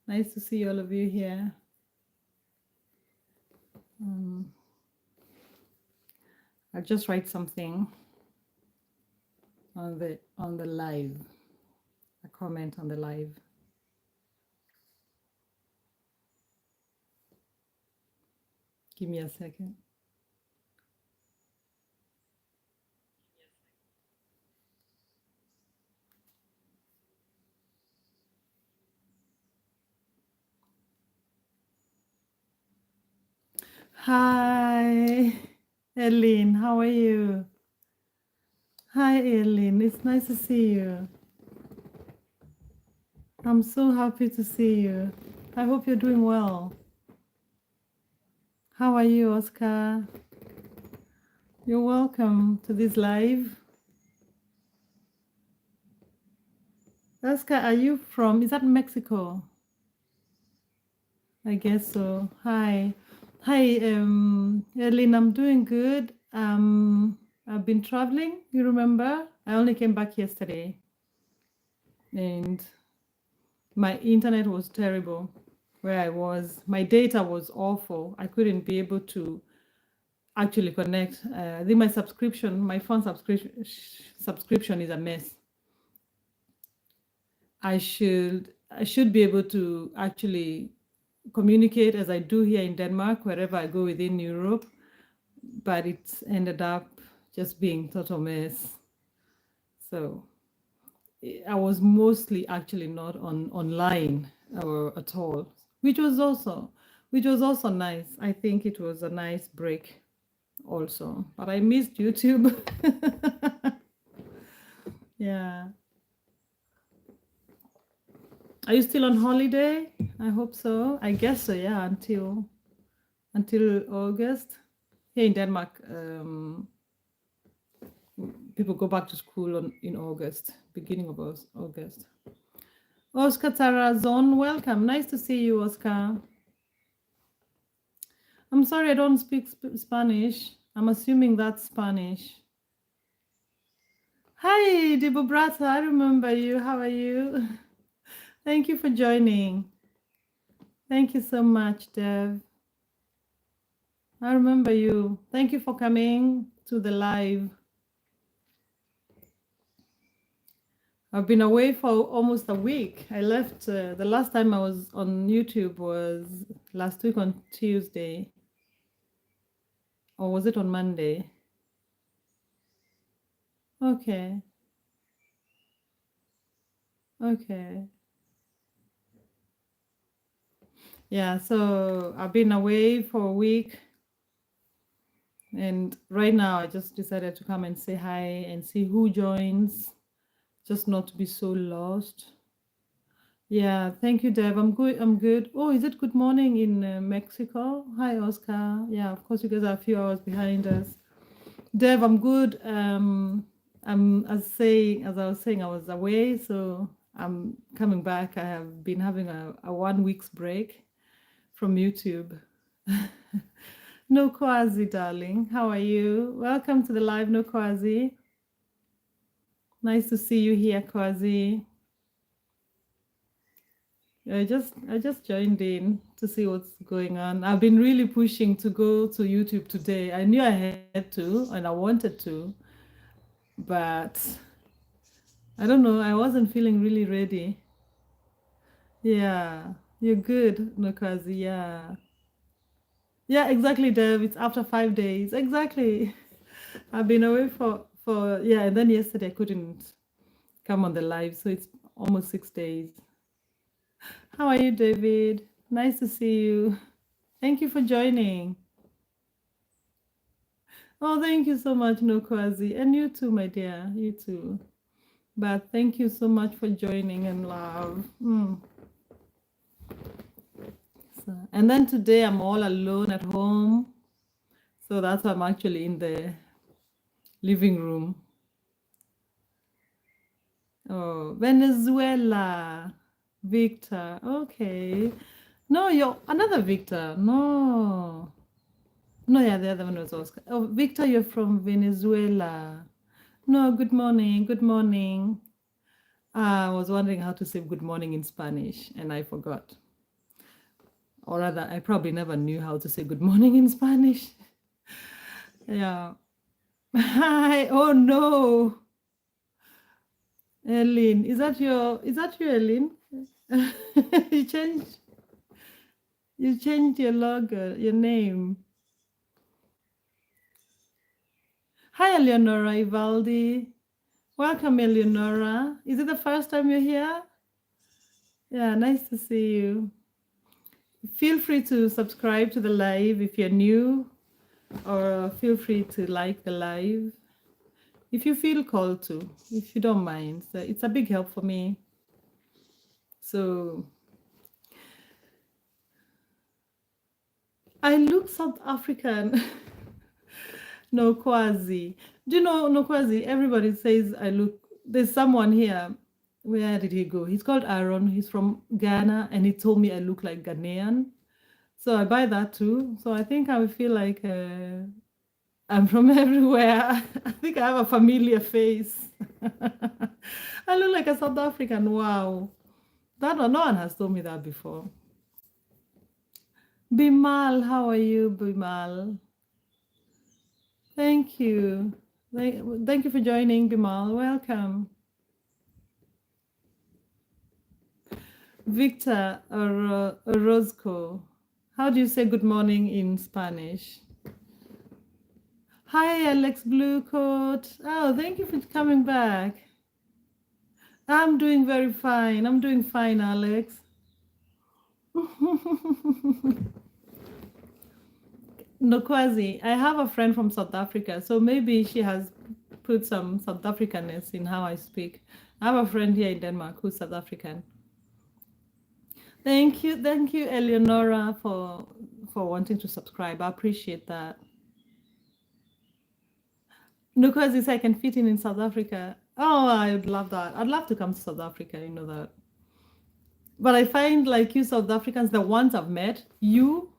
Nice to see all of you here. I'll just write something on the live, a comment on the live. Give me a second. Hi, Eileen. How are you? Hi, Eileen. It's nice to see you. I'm so happy to see you. I hope you're doing well. How are you, Oscar? You're welcome to this live. Oscar, are you from, is that Mexico? I guess so. Hi. Hi, Eileen, I'm doing good. I've been traveling, you remember? I only came back yesterday and my internet was terrible where I was. My data was awful. I couldn't be able to actually connect. I think my phone subscription is a mess. I should be able to actually communicate as I do here in Denmark, wherever I go within Europe, but it's ended up just being total mess. So I was mostly actually not online at all, which was also nice. I think it was a nice break also, but I missed YouTube. Yeah. Are you still on holiday? I hope so. I guess so, yeah, until August. Here in Denmark, people go back to school in August, beginning of August. Oscar Tarazon, welcome. Nice to see you, Oscar. I'm sorry I don't speak Spanish. I'm assuming that's Spanish. Hi, Dibu Brata. I remember you. How are you? Thank you for joining. Thank you so much, Dev. I remember you. Thank you for coming to the live. I've been away for almost a week. I left, the last time I was on YouTube was last week on Tuesday. Or was it on Monday? Okay. Okay. Yeah, so I've been away for a week. And right now I just decided to come and say hi and see who joins, just not to be so lost. Yeah, thank you, Deb. I'm good. I'm good. Oh, is it good morning in Mexico? Hi, Oscar. Yeah, of course, you guys are a few hours behind us. Deb, I'm good. As I was saying, I was away, so I'm coming back. I have been having a 1 week's break from YouTube. No Kwazi, darling. How are you? Welcome to the live, No Kwazi. Nice to see you here, Kwazi. I just joined in to see what's going on. I've been really pushing to go to YouTube today. I knew I had to and I wanted to, but I don't know, I wasn't feeling really ready. Yeah, you're good, Nokazi. Yeah. Yeah, exactly, Dev. It's after 5 days. Exactly. I've been away for yeah, and then yesterday I couldn't come on the live, so it's almost 6 days. How are you, David? Nice to see you. Thank you for joining. Oh, thank you so much, Nokwazi. And you too, my dear. You too. But thank you so much for joining and love. So, and then today I'm all alone at home. So that's why I'm actually in the living room. Oh, Venezuela. Victor. Okay. No, you're another Victor. No. No, yeah, the other one was Oscar. Oh, Victor, you're from Venezuela. No, good morning. Good morning. I was wondering how to say good morning in Spanish and I forgot. or rather, I probably never knew how to say good morning in Spanish. Yeah. Hi. Oh no. Eileen, is that you, Eileen? you changed your logo, your name. Hi, Eleonora Ivaldi. Welcome, Eleonora. Is it the first time you're here? Yeah, nice to see you. Feel free to subscribe to the live if you're new, or feel free to like the live if you feel called to, if you don't mind. So it's a big help for me. So I look South African. Nokwazi. Do you know Nokwazi? Everybody says I look. There's someone here. Where did he go? He's called Aaron. He's from Ghana, and he told me I look like Ghanaian. So I buy that too. So I think I would feel like I'm from everywhere. I think I have a familiar face. I look like a South African. Wow. No one has told me that before. Bimal, how are you, Bimal? Thank you. Thank you for joining, Bimal. Welcome. Victor Orozco. How do you say good morning in Spanish? Hi, Alex Bluecoat. Oh, thank you for coming back. I'm doing very fine. I'm doing fine, Alex. Nokwazi, I have a friend from South Africa, so maybe she has put some South Africanness in how I speak. I have a friend here in Denmark who's South African. Thank you, Eleonora, for wanting to subscribe. I appreciate that. Nokwazi says I can fit in South Africa. Oh, I would love that. I'd love to come to South Africa, you know that. But I find like you South Africans, the ones I've met, you,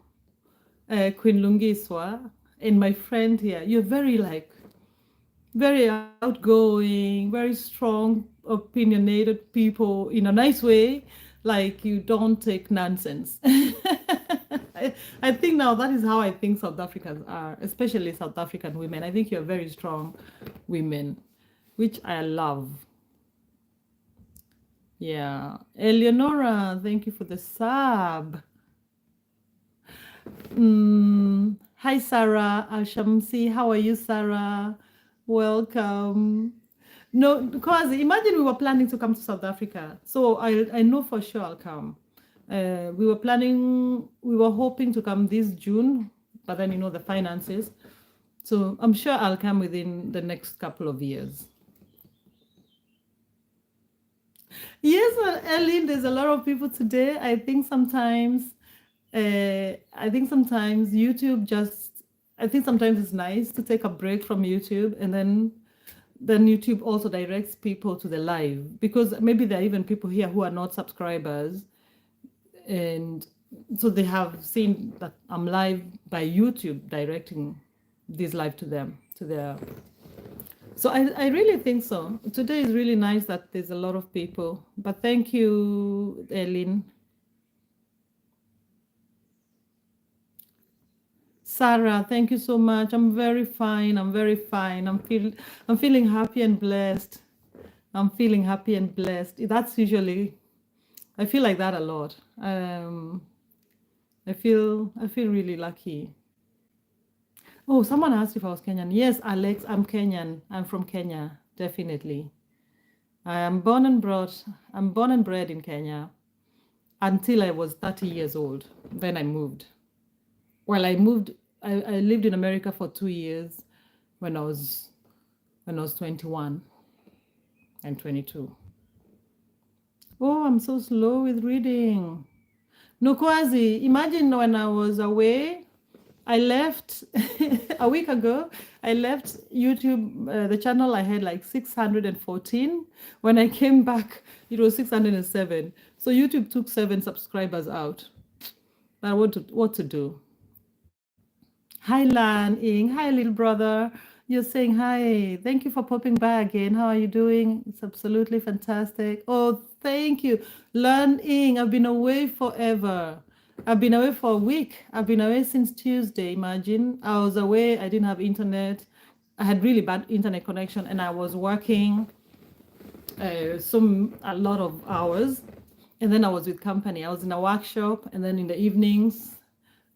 Queen Lungiswa, and my friend here, you're very outgoing, very strong, opinionated people in a nice way. Like you don't take nonsense. I think now that is how I think South Africans are, especially South African women. I think you're very strong women, which I love. Yeah. Eleonora, thank you for the sub. Hi, Sarah Al-Shamsi. How are you, Sarah? Welcome. No, because imagine we were planning to come to South Africa. So I know for sure I'll come. We were hoping to come this June, but then, the finances. So I'm sure I'll come within the next couple of years. Yes, Ellen, there's a lot of people today. I think sometimes YouTube I think sometimes it's nice to take a break from YouTube, and then YouTube also directs people to the live, because maybe there are even people here who are not subscribers, and so they have seen that I'm live by YouTube directing this live to them, to their. So I really think so. Today is really nice that there's a lot of people. But thank you, Eileen. Sarah, thank you so much. I'm very fine. I'm very fine. I'm feeling happy and blessed. I'm feeling happy and blessed. That's usually, I feel like that a lot. I feel really lucky. Oh, someone asked if I was Kenyan. Yes, Alex, I'm Kenyan. I'm from Kenya, definitely. I'm born and bred in Kenya until I was 30 years old. Then I moved. Well, I lived in America for 2 years when I was 21 and 22. Oh, I'm so slow with reading. Nokwazi, imagine when I was away, I left a week ago. I left YouTube, the channel I had like 614. When I came back, it was 607. So YouTube took 7 subscribers out. Now what to do? Hi, Lan Ying. Hi, little brother. You're saying hi. Thank you for popping by again. How are you doing? It's absolutely fantastic. Oh, thank you. Lan Ying, I've been away forever. I've been away for a week. I've been away since Tuesday. Imagine. I was away. I didn't have internet. I had really bad internet connection, and I was working a lot of hours. And then I was with company. I was in a workshop, and then in the evenings,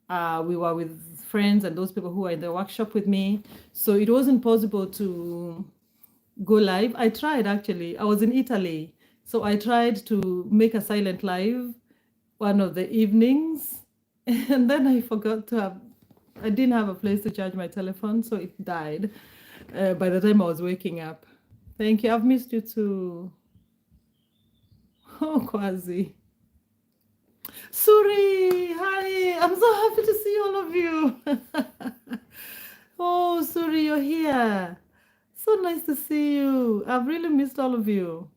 we were with friends and those people who were in the workshop with me. So it wasn't possible to go live. I tried actually. I was in Italy, so I tried to make a silent live one of the evenings, and then I forgot to have. I didn't have a place to charge my telephone, so it died by the time I was waking up. Thank you. I've missed you too. Oh, Kwazi. Suri, hi. I'm so happy to see all of you. Oh, Suri, you're here. So nice to see you. I've really missed all of you.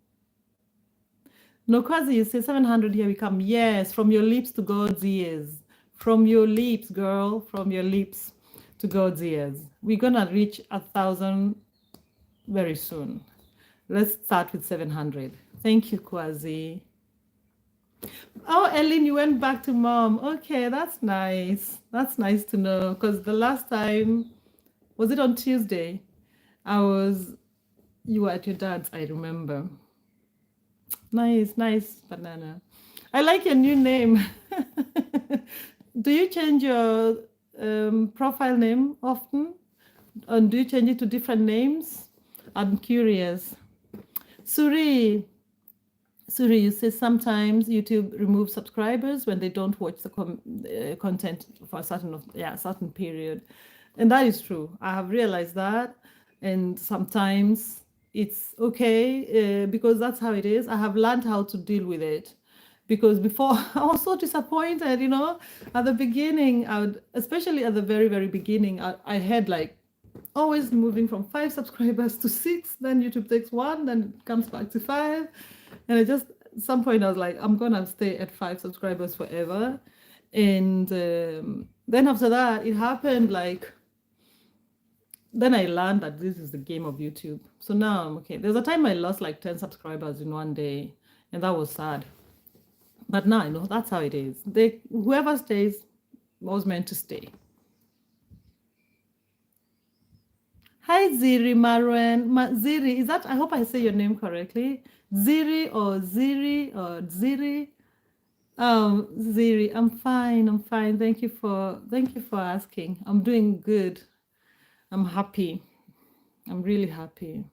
No, Kwazi, you say 700, here we come. Yes, from your lips to God's ears. From your lips, girl, from your lips to God's ears. We're going to reach 1,000 very soon. Let's start with 700. Thank you, Kwazi. Oh, Ellen, you went back to mom. Okay, that's nice. That's nice to know. Because the last time, was it on Tuesday? You were at your dad's, I remember. Nice, nice, Banana. I like your new name. Do you change your profile name often? And do you change it to different names? I'm curious. Suri, you say sometimes YouTube removes subscribers when they don't watch the content for a certain period, and that is true. I have realized that, and sometimes it's okay because that's how it is. I have learned how to deal with it, because before I was so disappointed. At the beginning, especially at the very very beginning, I had like always moving from 5 subscribers to 6, then YouTube takes 1, then it comes back to 5. And at some point I was like, I'm gonna stay at 5 subscribers forever. And then after that, it happened then I learned that this is the game of YouTube. So now I'm okay. There's a time I lost like 10 subscribers in one day, and that was sad. But now I know that's how it is. Whoever stays was meant to stay. Hi, Ziri Marwan. Ziri, I hope I say your name correctly. Ziri or Ziri or Ziri? Oh, Ziri, I'm fine. Thank you for asking. I'm doing good. I'm happy. I'm really happy.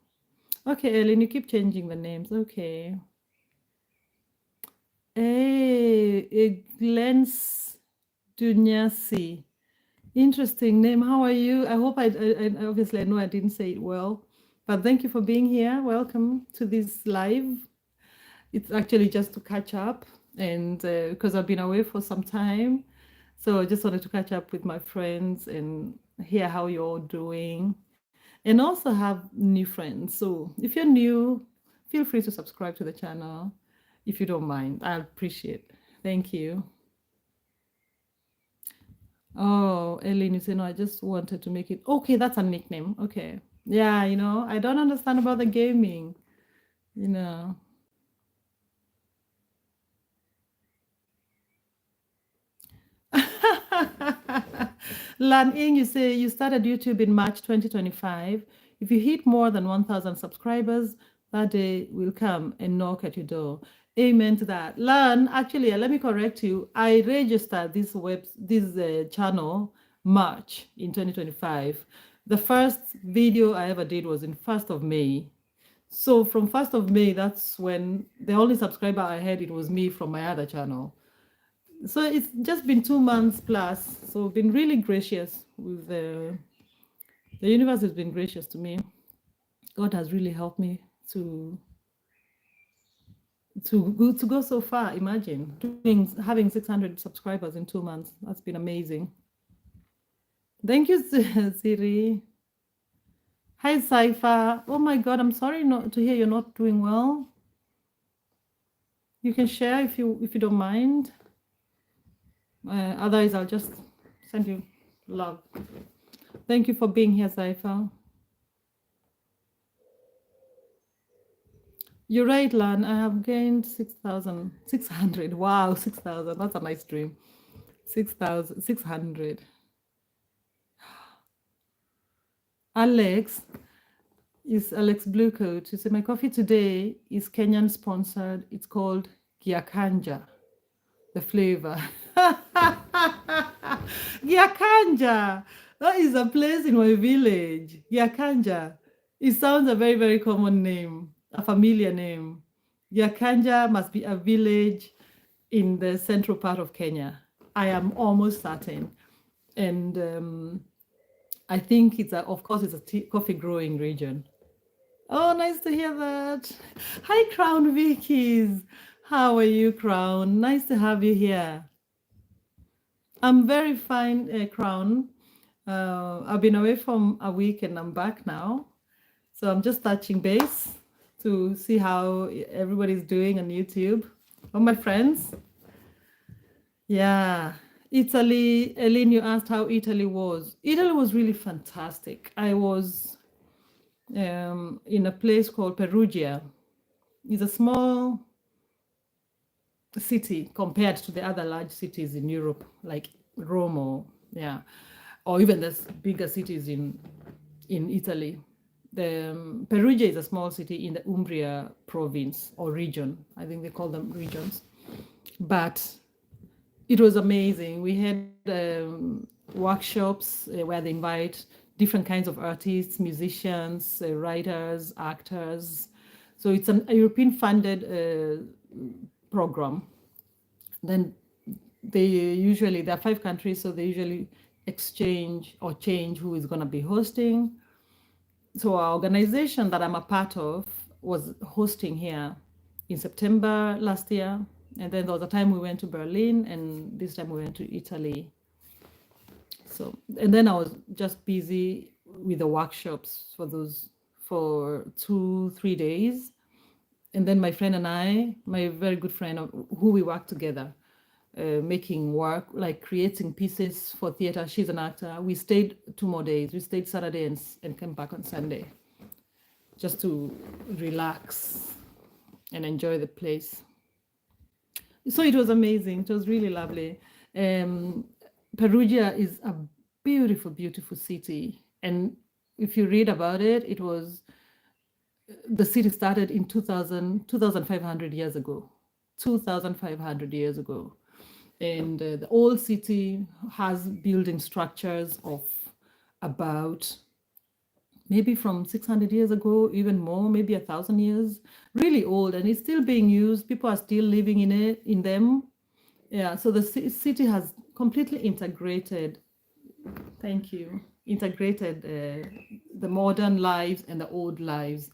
Okay, Ellen, you keep changing the names. Okay. Hey, Glens Dunyasi. Interesting name. How are you? I hope I obviously I know I didn't say it well, but thank you for being here. Welcome to this live. It's actually just to catch up, and because I've been away for some time, so I just wanted to catch up with my friends and hear how you're all doing, and also have new friends. So if you're new, feel free to subscribe to the channel if you don't mind. I appreciate it. Thank you. Oh, Eileen, you say, no, I just wanted to make it. Okay, that's a nickname. Okay. Yeah, I don't understand about the gaming, you know. Lan Ying, you say you started YouTube in March 2025. If you hit more than 1,000 subscribers, that day will come and knock at your door. Amen to that. Lan, actually, let me correct you. I registered this channel March in 2025. The first video I ever did was in 1st of May. So from 1st of May, that's when the only subscriber I had, it was me from my other channel. So it's just been 2 months plus. So been really gracious with the universe has been gracious to me. God has really helped me to go so far. Imagine having 600 subscribers in 2 months. That's been amazing. Thank you, Siri. Hi, Saifa. Oh my God, I'm sorry not to hear you're not doing well. You can share if you don't mind. Otherwise, I'll just send you love. Thank you for being here, Saifa. You're right, Lan. I have gained 6,600. Wow, 6,000. That's a nice dream. 6,600. Alex is Alex Bluecoat. You see, my coffee today is Kenyan sponsored. It's called Giakanja, the flavor. Giakanja. That is a place in my village. Giakanja. It sounds a very, very common name, a familiar name. Giakanja must be a village in the central part of Kenya. I am almost certain. And I think of course, it's a coffee growing region. Oh, nice to hear that. Hi, Crown Vickies. How are you, Crown? Nice to have you here. I'm very fine, Crown. I've been away from a week and I'm back now. So I'm just touching base to see how everybody's doing on YouTube. All my friends. Yeah. Italy, Eileen, you asked how Italy was. Italy was really fantastic. I was in a place called Perugia. It's a small city compared to the other large cities in Europe, like Rome or even the bigger cities in Italy. The Perugia is a small city in the Umbria province or region. I think they call them regions. But it was amazing. We had workshops where they invite different kinds of artists, musicians, writers, actors. So it's a European funded program. Then there are 5 countries, so they usually exchange or change who is going to be hosting. So our organization that I'm a part of was hosting here in September last year. And then there was a time we went to Berlin, and this time we went to Italy. So, and then I was just busy with the workshops for 2-3 days. And then my friend and I, my very good friend who we work together, making work, like creating pieces for theater. She's an actor. We stayed 2 more days. We stayed Saturday and came back on Sunday just to relax and enjoy the place. So it was amazing. It was really lovely. Perugia is a beautiful, beautiful city. And if you read about it, the city started in 2,500 years ago. 2,500 years ago. And the old city has building structures of about maybe from 600 years ago, even more, maybe 1,000 years, really old, and it's still being used. People are still living in them. Yeah, so the city has completely integrated, thank you, integrated the modern lives and the old lives.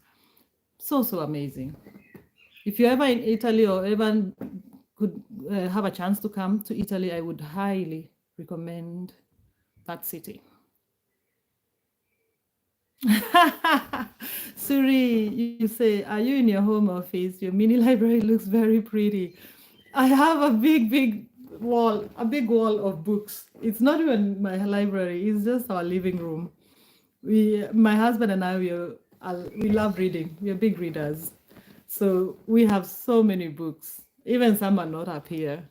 So amazing. If you're ever in Italy or ever could have a chance to come to Italy, I would highly recommend that city. Suri, you say, are you in your home office? Your mini library looks very pretty. I have a big wall of books. It's not even my library, it's just our living room. My husband and I, we love reading. We're big readers. So we have so many books. Even some are not up here.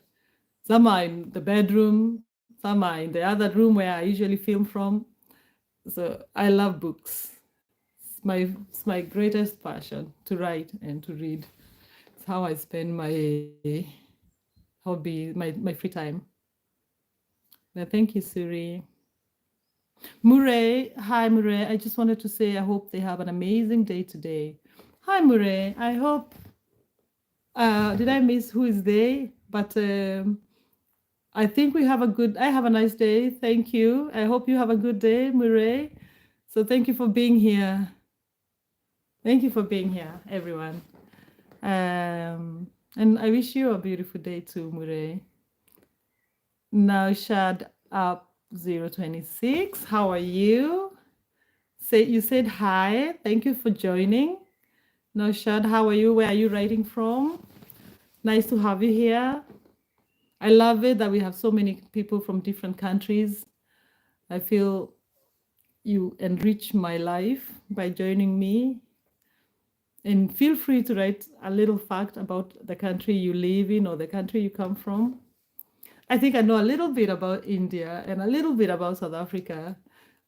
Some are in the bedroom, some are in the other room where I usually film from. So I love books. It's my greatest passion to write and to read. It's how I spend my hobby, my free time. Well, thank you, Suri. Murray, hi Murray. I just wanted to say I hope they have an amazing day today. Hi Murray. I hope. Did I miss who is they? But I think I have a nice day. Thank you. I hope you have a good day, Murray. So thank you for being here. Thank you for being here, everyone. And I wish you a beautiful day too, Murray. Now, Shad up 026. How are you? You said hi. Thank you for joining. Now, Shad, how are you? Where are you writing from? Nice to have you here. I love it that we have so many people from different countries. I feel you enrich my life by joining me. And feel free to write a little fact about the country you live in or the country you come from. I think I know a little bit about India and a little bit about South Africa,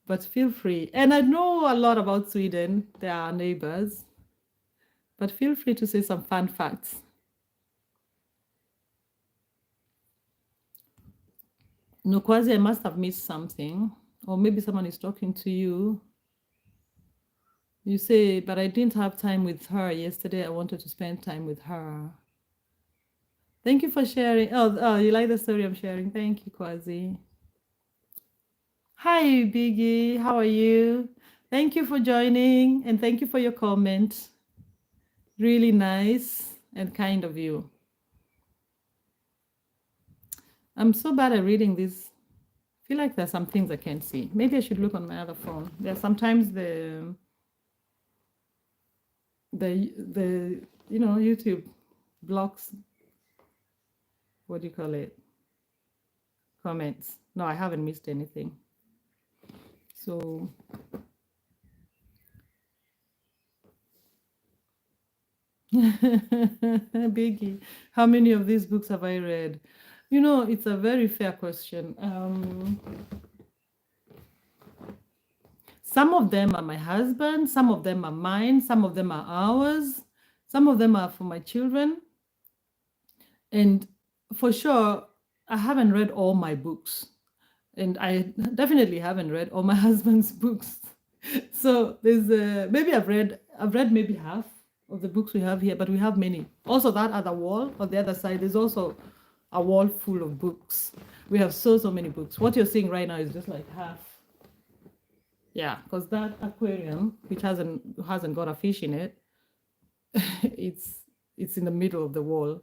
but feel free. And I know a lot about Sweden. They are our neighbors, but feel free to say some fun facts. No, Kwazi, I must have missed something. Or maybe someone is talking to you. You say, but I didn't have time with her yesterday. I wanted to spend time with her. Thank you for sharing. Oh, you like the story I'm sharing. Thank you, Kwazi. Hi, Biggie. How are you? Thank you for joining and thank you for your comment. Really nice and kind of you. I'm so bad at reading this. I feel like there's some things I can't see. Maybe I should look on my other phone. There's sometimes the YouTube blocks, what do you call it? Comments. No, I haven't missed anything. So Biggie, how many of these books have I read? It's a very fair question. Some of them are my husband, some of them are mine, some of them are ours, some of them are for my children. And for sure, I haven't read all my books. And I definitely haven't read all my husband's books. So there's maybe I've read maybe half of the books we have here, but we have many. Also, that other wall on the other side, there's also a wall full of books. We have so many books. What you're seeing right now is just like half. Yeah, because that aquarium, which hasn't got a fish in it, it's in the middle of the wall.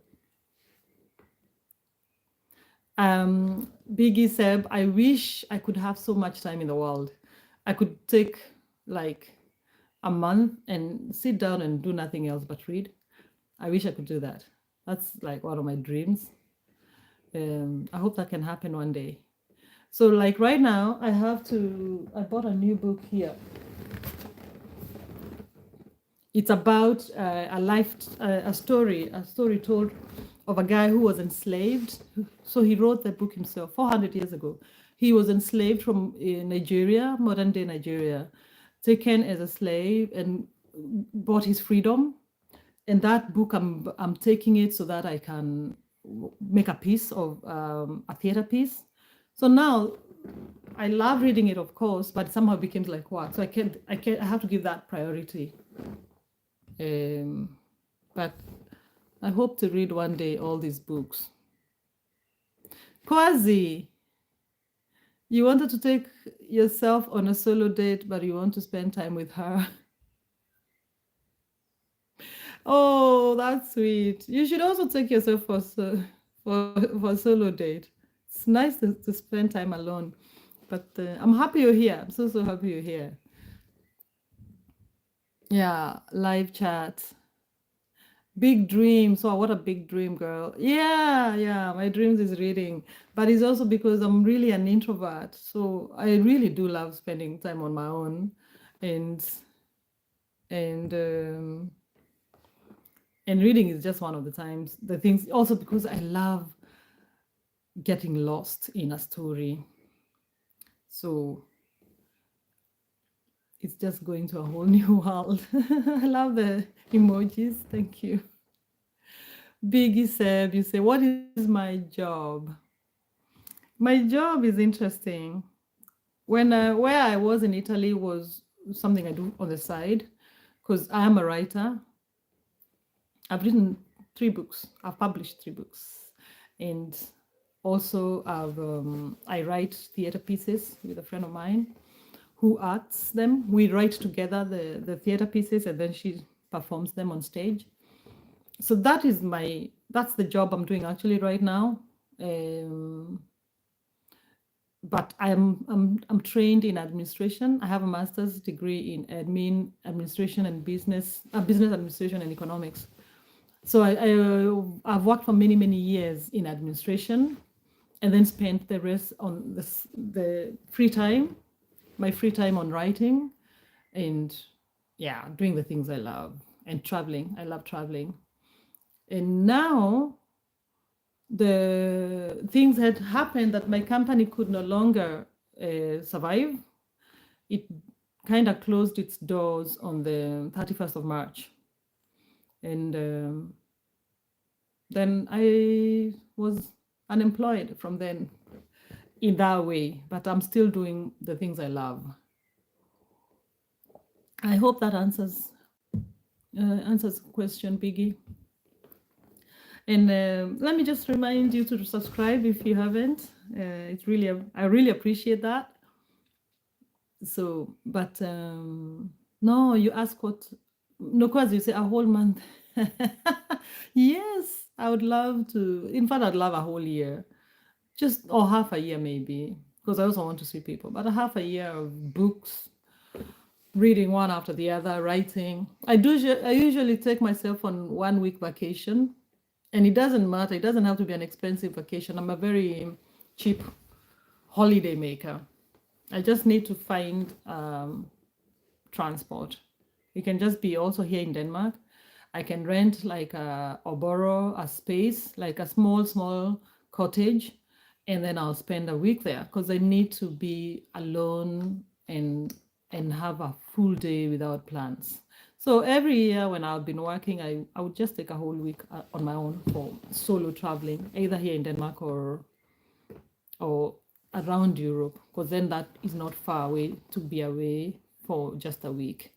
Biggie Seb, I wish I could have so much time in the world. I could take like a month and sit down and do nothing else but read. I wish I could do that. That's like one of my dreams. I hope that can happen one day. So like right now, I bought a new book here. It's about a story told of a guy who was enslaved. So he wrote the book himself 400 years ago. He was enslaved from Nigeria, modern day Nigeria, taken as a slave and bought his freedom. And that book, I'm taking it so that I can make a piece of a theater piece. So now I love reading it, of course, but somehow it became like what? So I have to give that priority. But I hope to read one day all these books. Kwazi, you wanted to take yourself on a solo date, but you want to spend time with her. Oh, that's sweet. You should also take yourself for a solo date. It's nice to spend time alone. But I'm happy you're here. I'm so happy you're here. Yeah, live chat. Big dreams. Oh, what a big dream, girl. Yeah. My dreams is reading. But it's also because I'm really an introvert. So I really do love spending time on my own. And reading is just one of the things, also because I love getting lost in a story. So it's just going to a whole new world. I love the emojis. Thank you. Biggie Seb, you say, what is my job? My job is interesting. Where I was in Italy was something I do on the side because I am a writer. I've written 3 books. I've published 3 books. And also I write theater pieces with a friend of mine who acts them. We write together the theater pieces and then she performs them on stage. So that's the job I'm doing actually right now. But I'm trained in administration. I have a master's degree in administration and business administration and economics. So I've worked for many years in administration, and then spent the rest on the free time, my free time on writing, and doing the things I love and traveling. I love traveling, and now the things had happened that my company could no longer survive. It kind of closed its doors on the 31st of March. And then I was unemployed from then in that way, but I'm still doing the things I love. I hope that answers the question, Biggie. And let me just remind you to subscribe if you haven't. It's really, I really appreciate that. So, but no, you ask what, no, because you say a whole month. Yes, I would love to. In fact, I'd love a whole year, just or half a year maybe, because I also want to see people. But a half a year of books, reading one after the other, writing. I usually take myself on 1 week vacation, and it doesn't matter. It doesn't have to be an expensive vacation. I'm a very cheap holiday maker. I just need to find transport. It can just be also here in Denmark. I can rent like or borrow a space, like a small cottage, and then I'll spend a week there because I need to be alone and have a full day without plans. So every year when I've been working, I would just take a whole week on my own for solo traveling, either here in Denmark or around Europe, because then that is not far away to be away for just a week.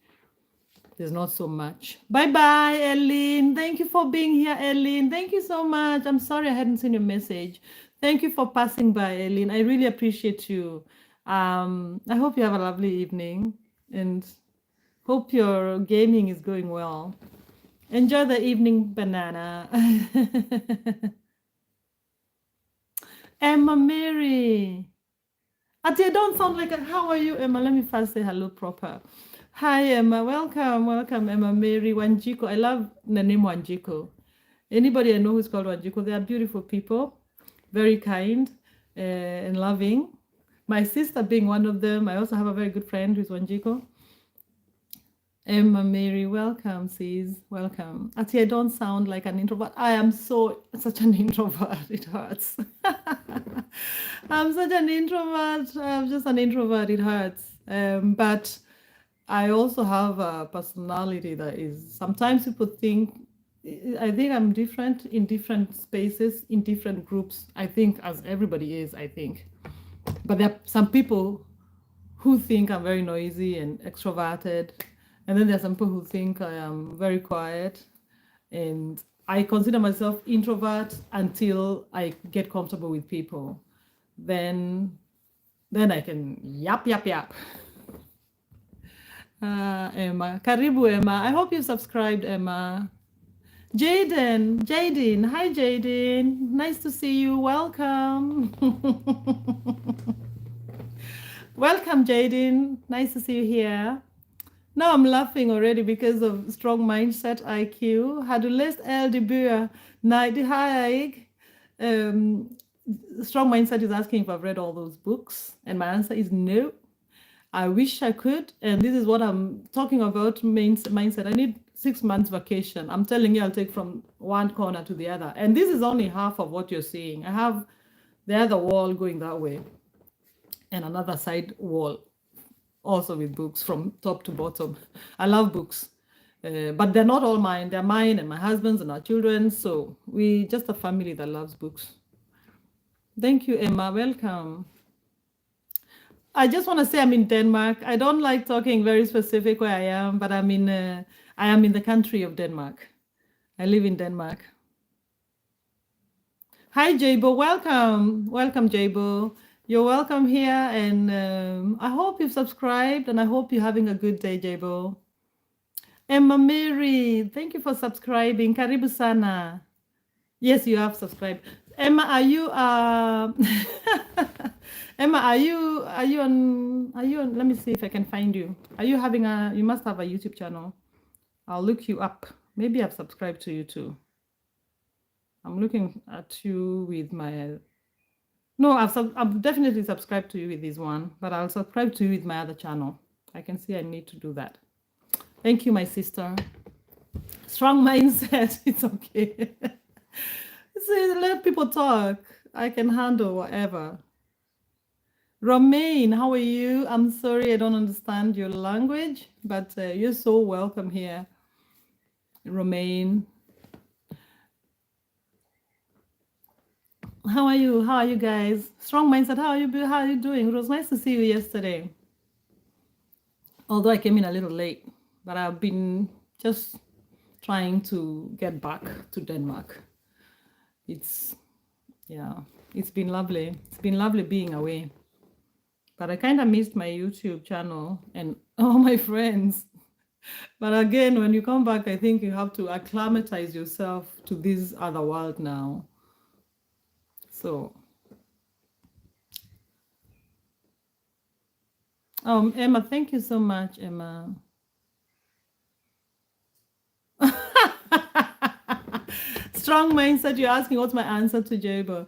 There's not so much. Bye-bye, Ellen. Thank you for being here, Ellen. Thank you so much. I'm sorry I hadn't seen your message. Thank you for passing by, Ellen. I really appreciate you. I hope you have a lovely evening and hope your gaming is going well. Enjoy the evening banana. Emma Mary. Atia, don't sound like a, how are you, Emma? Let me first say hello proper. Hi, Emma. Welcome, Emma Mary. Wanjiko. I love the name Wanjiko. Anybody I know who's called Wanjiko, they are beautiful people, very kind and loving. My sister being one of them. I also have a very good friend who's Wanjiko. Emma Mary, welcome, sis. Welcome. Actually, I don't sound like an introvert. I am such an introvert. It hurts. I'm such an introvert. I'm just an introvert. It hurts. But I also have a personality that is, sometimes people think, I think I'm different in different spaces, in different groups. I think as everybody is, I think. But there are some people who think I'm very noisy and extroverted. And then there are some people who think I am very quiet. And I consider myself introvert until I get comfortable with people. Then I can yap. Emma. Karibu, Emma. I hope you subscribed, Emma. Jaden. Hi, Jaden. Nice to see you. Welcome. Welcome, Jaden. Nice to see you here. Now I'm laughing already because of strong mindset IQ. Had du læst alle de bøger? Nej, det har jeg ikke. Strong mindset is asking if I've read all those books, and my answer is no. I wish I could, and this is what I'm talking about, mindset. I need 6 months vacation. I'm telling you, I'll take from one corner to the other. And this is only half of what you're seeing. I have the other wall going that way and another side wall also with books from top to bottom. I love books, but they're not all mine. They're mine and my husband's and our children's. So we just a family that loves books. Thank you, Emma. Welcome. I just want to say I'm in Denmark. I don't like talking very specific where I am, but I am in the country of Denmark. I live in Denmark. Hi, Jabo. Welcome, Jabo. You're welcome here, and I hope you've subscribed, and I hope you're having a good day, Jabo. Emma Mary, thank you for subscribing. Karibu sana. Yes, you have subscribed. Emma, are you Emma, are you on, let me see if I can find you. Are you having you must have a YouTube channel. I'll look you up. Maybe I've subscribed to you too. I'm looking at you with my, no, I've definitely subscribed to you with this one, but I'll subscribe to you with my other channel. I can see I need to do that. Thank you, my sister. Strong mindset. It's okay. See, let people talk. I can handle whatever. Romain, how are you? I'm sorry I don't understand your language, but you're so welcome here. Romain, how are you? How are you guys? Strong mindset. How are you doing? It was nice to see you yesterday. Although I came in a little late, but I've been just trying to get back to Denmark. It's it's been lovely. It's been lovely being away. But I kind of missed my YouTube channel and all my friends. But again, when you come back, I think you have to acclimatize yourself to this other world now. So, Emma, thank you so much, Emma. Strong mindset. You're asking what's my answer to Jabo.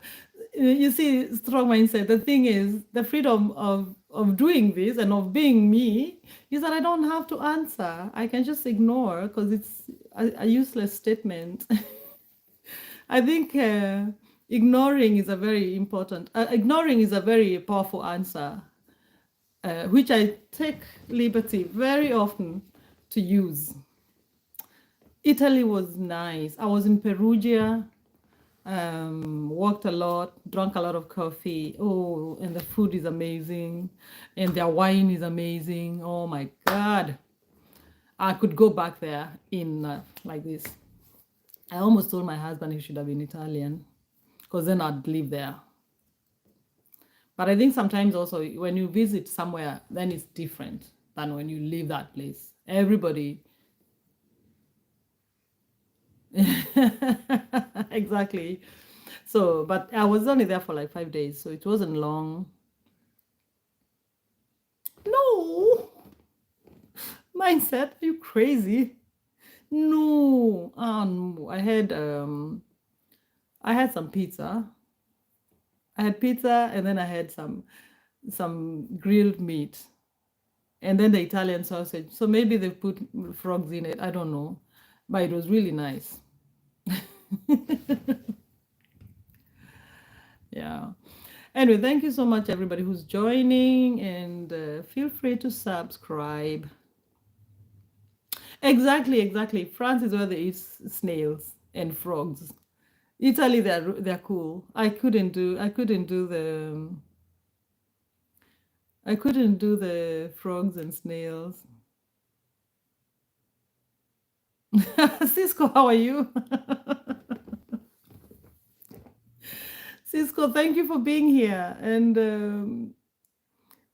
You see, strong mindset. The thing is, the freedom of doing this and of being me is that I don't have to answer. I can just ignore because it's a useless statement. I think ignoring is a very important. Ignoring is a very powerful answer, which I take liberty very often to use. Italy was nice. I was in Perugia, walked a lot, drank a lot of coffee. Oh, and the food is amazing, and their wine is amazing. Oh my God, I could go back there in like this. I almost told my husband he should have been Italian, because then I'd live there. But I think sometimes also when you visit somewhere, then it's different than when you leave that place. Everybody. Exactly. So, but I was only there for like 5 days, so it wasn't long. No. Mindset, are you crazy? No. No. I had some pizza. I had pizza and then I had some grilled meat. And then the Italian sausage. So maybe they put frogs in it. I don't know. But it was really nice. Yeah. Anyway, thank you so much, everybody who's joining, and feel free to subscribe. Exactly. France is where they eat snails and frogs. Italy, they're cool. I couldn't do the frogs and snails. Cisco, how are you? Cisco, thank you for being here. And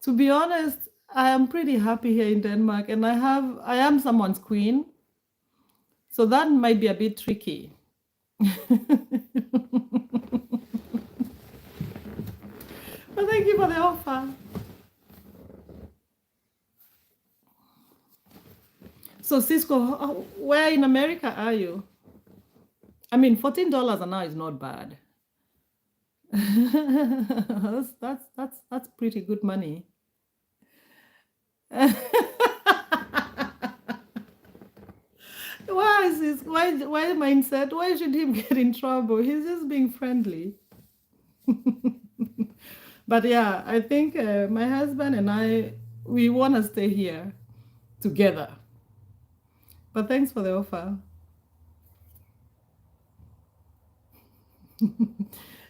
to be honest, I am pretty happy here in Denmark, and I am someone's queen. So that might be a bit tricky. But thank you for the offer. So Cisco, where in America are you? I mean, $14 an hour is not bad. that's pretty good money. Why is this? Why mindset? Why should he get in trouble? He's just being friendly. But yeah, I think my husband and I, we want to stay here together. But thanks for the offer.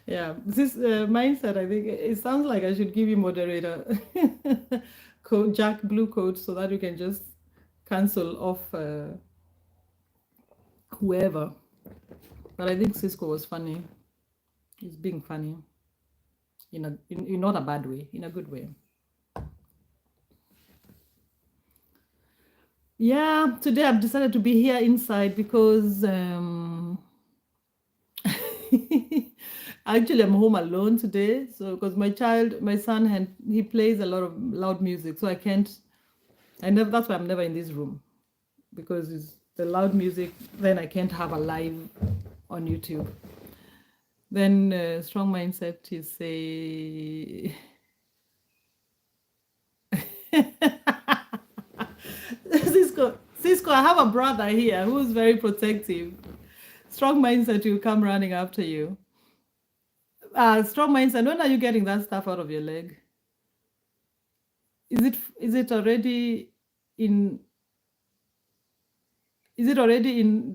Yeah, this mindset, I think it sounds like I should give you moderator code, Jack Blue code, so that you can just cancel off whoever. But I think Cisco was funny. He's being funny in not a bad way, in a good way. Yeah, today I've decided to be here inside because actually I'm home alone today. So because my son, he plays a lot of loud music, so that's why I'm never in this room, because it's the loud music. Then I can't have a live on YouTube. Then strong mindset is say Cisco, I have a brother here who's very protective. Strong mindset will come running after you. Strong mindset. When are you getting that stuff out of your leg? Is it already in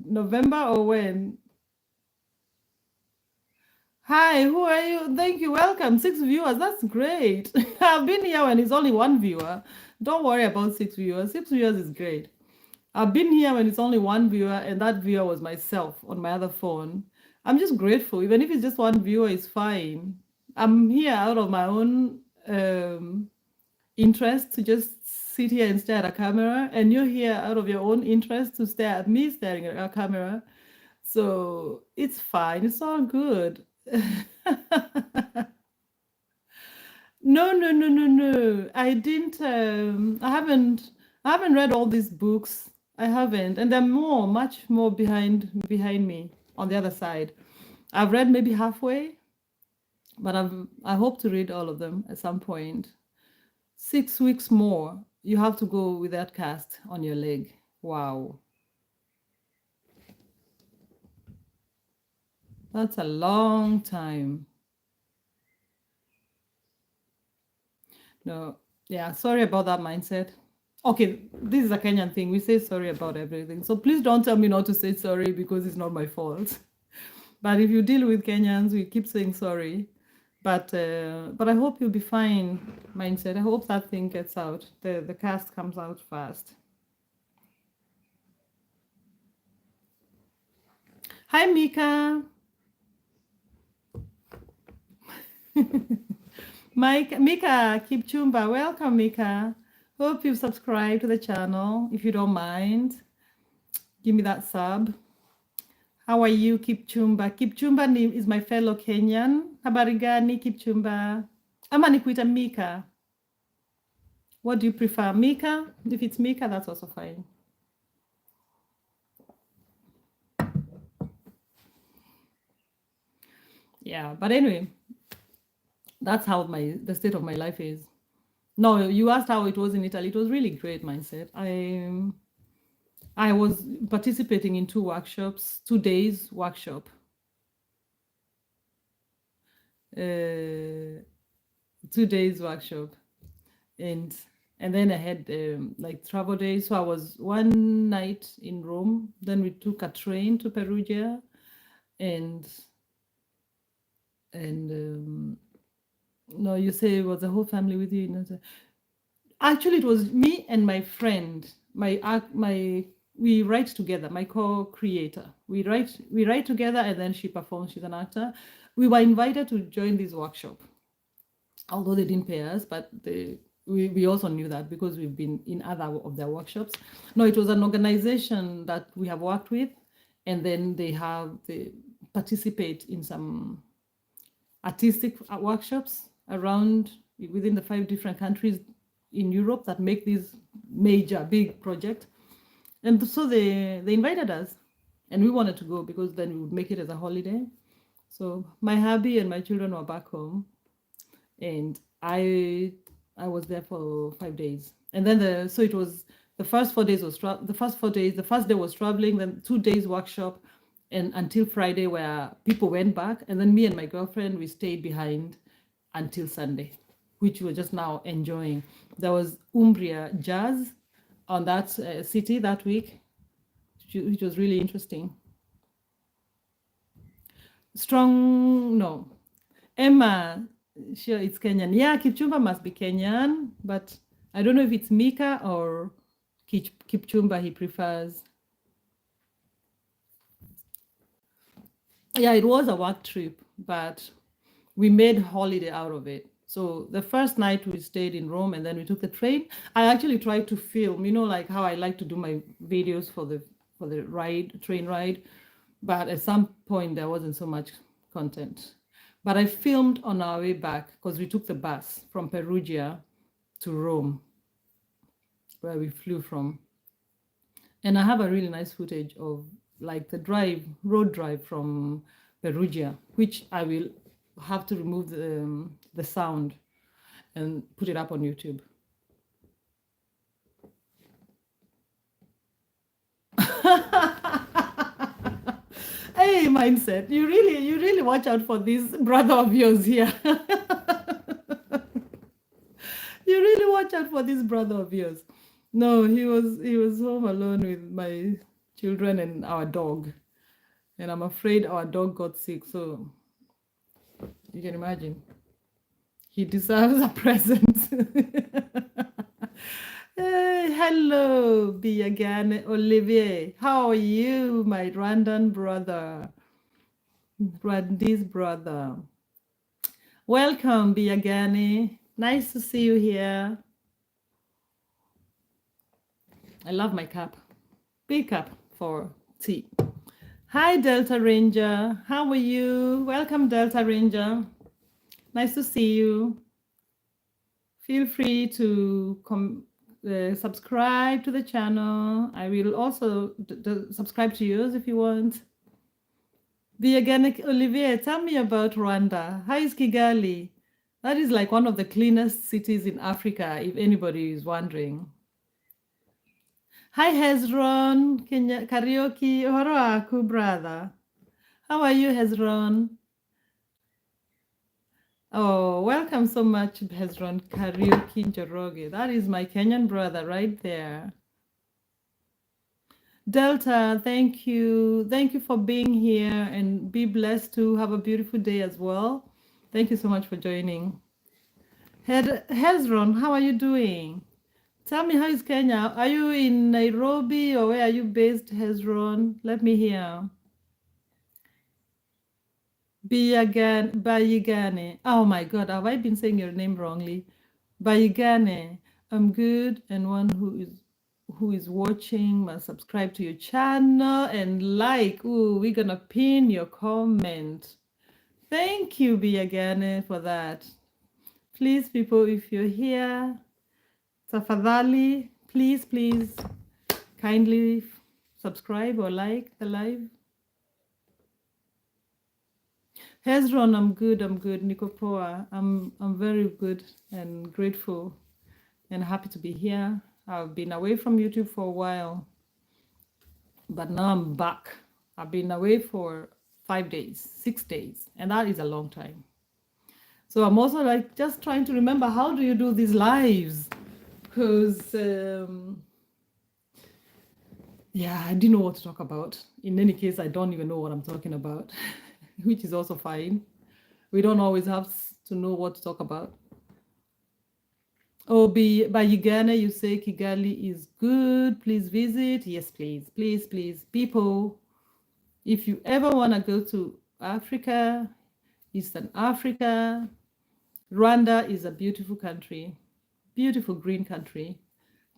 November or when? Hi, who are you? Thank you. Welcome. 6 viewers. That's great. I've been here when it's only 1 viewer. Don't worry about 6 viewers. 6 viewers is great. I've been here when it's only 1 viewer, and that viewer was myself on my other phone. I'm just grateful. Even if it's just 1 viewer, it's fine. I'm here out of my own interest to just sit here and stare at a camera, and you're here out of your own interest to stare at me staring at a camera. So it's fine. It's all good. No. I didn't. I haven't read all these books. I haven't, and there are much more behind me on the other side. I've read maybe halfway, but I hope to read all of them at some point. 6 weeks more. You have to go with that cast on your leg. Wow. That's a long time. No, yeah, sorry about that mindset. Okay, this is a Kenyan thing. We say sorry about everything. So please don't tell me not to say sorry because it's not my fault. But if you deal with Kenyans, we keep saying sorry. But I hope you'll be fine, mindset. I hope that thing gets out. The cast comes out fast. Hi, Mika. Mika Kipchumba, welcome, Mika. Hope you've subscribed to the channel. If you don't mind, give me that sub. How are you, Kipchumba? Kipchumba is my fellow Kenyan. Habari gani, Kipchumba? Ama nikuita Mika. What do you prefer, Mika? If it's Mika, that's also fine. Yeah, but anyway, that's how the state of my life is. No, you asked how it was in Italy. It was really great, mindset. I was participating in 2 workshops, 2 days workshop. 2 days workshop, and then I had like travel days. So I was 1 night in Rome. Then we took a train to Perugia, and no, you say it was the whole family with you. Actually, it was me and my friend. We write together. My co-creator. We write together, and then she performs. She's an actor. We were invited to join this workshop, although they didn't pay us, but we also knew that because we've been in other of their workshops. No, it was an organization that we have worked with, and then they participate in some artistic workshops around within the 5 different countries in Europe that make this major big project. And so they invited us, and we wanted to go because then we would make it as a holiday. So my hubby and my children were back home, and I was there for 5 days. And then so it was the first 4 days the first day was traveling, then 2 days workshop, and until Friday where people went back, and then me and my girlfriend, we stayed behind until Sunday, which we're just now enjoying. There was Umbria Jazz on that city that week, which was really interesting. No. Emma, sure, it's Kenyan. Yeah, Kipchumba must be Kenyan, but I don't know if it's Mika or Kipchumba he prefers. Yeah, it was a work trip, but we made holiday out of it. So the first night we stayed in Rome, and then we took the train. I actually tried to film, like how I like to do my videos for the train ride, but at some point there wasn't so much content. But I filmed on our way back because we took the bus from Perugia to Rome, where we flew from. And I have a really nice footage of like the road drive from Perugia, which I will have to remove the sound and put it up on YouTube. Hey, mindset. You really watch out for this brother of yours here. You really watch out for this brother of yours. No, he was home alone with my children and our dog. And I'm afraid our dog got sick, so you can imagine. He deserves a present. Hey, hello, Biagane Olivier. How are you, my Rwandan brother? Rwandese brother. Welcome, Biagane. Nice to see you here. I love my cup. Big cup for tea. Hi, Delta Ranger. How are you? Welcome, Delta Ranger. Nice to see you. Feel free to subscribe to the channel. I will also subscribe to yours if you want. Viaganic Olivier, tell me about Rwanda. How is Kigali? That is like one of the cleanest cities in Africa, if anybody is wondering. Hi, Hezron. Kenya Karaoke. Ohoro aku, brother. How are you, Hezron? Oh, welcome so much, Hezron Karaoke Njoroge. That is my Kenyan brother right there. Delta, thank you. Thank you for being here and be blessed to have a beautiful day as well. Thank you so much for joining. Hezron, how are you doing? Tell me, how is Kenya? Are you in Nairobi or where are you based, Hezron? Let me hear. Bayigane. Oh my God, have I been saying your name wrongly? Bayigane. I'm good, and one who is watching must subscribe to your channel and like. Ooh, we're gonna pin your comment. Thank you, Bayigane, for that. Please, people, if you're here, tafadhali, please kindly subscribe or like the live. Hezron, I'm good. Niko Poa, I'm very good and grateful and happy to be here. I've been away from YouTube for a while, but now I'm back. I've been away for 5 days, 6 days, and that is a long time. So I'm also like just trying to remember, how do you do these lives? Because yeah, I didn't know what to talk about. In any case, I don't even know what I'm talking about, which is also fine. We don't always have to know what to talk about. Oh, by Uganda, you say Kigali is good. Please visit. Yes, please. People, if you ever want to go to Africa, Eastern Africa, Rwanda is a beautiful country, beautiful green country,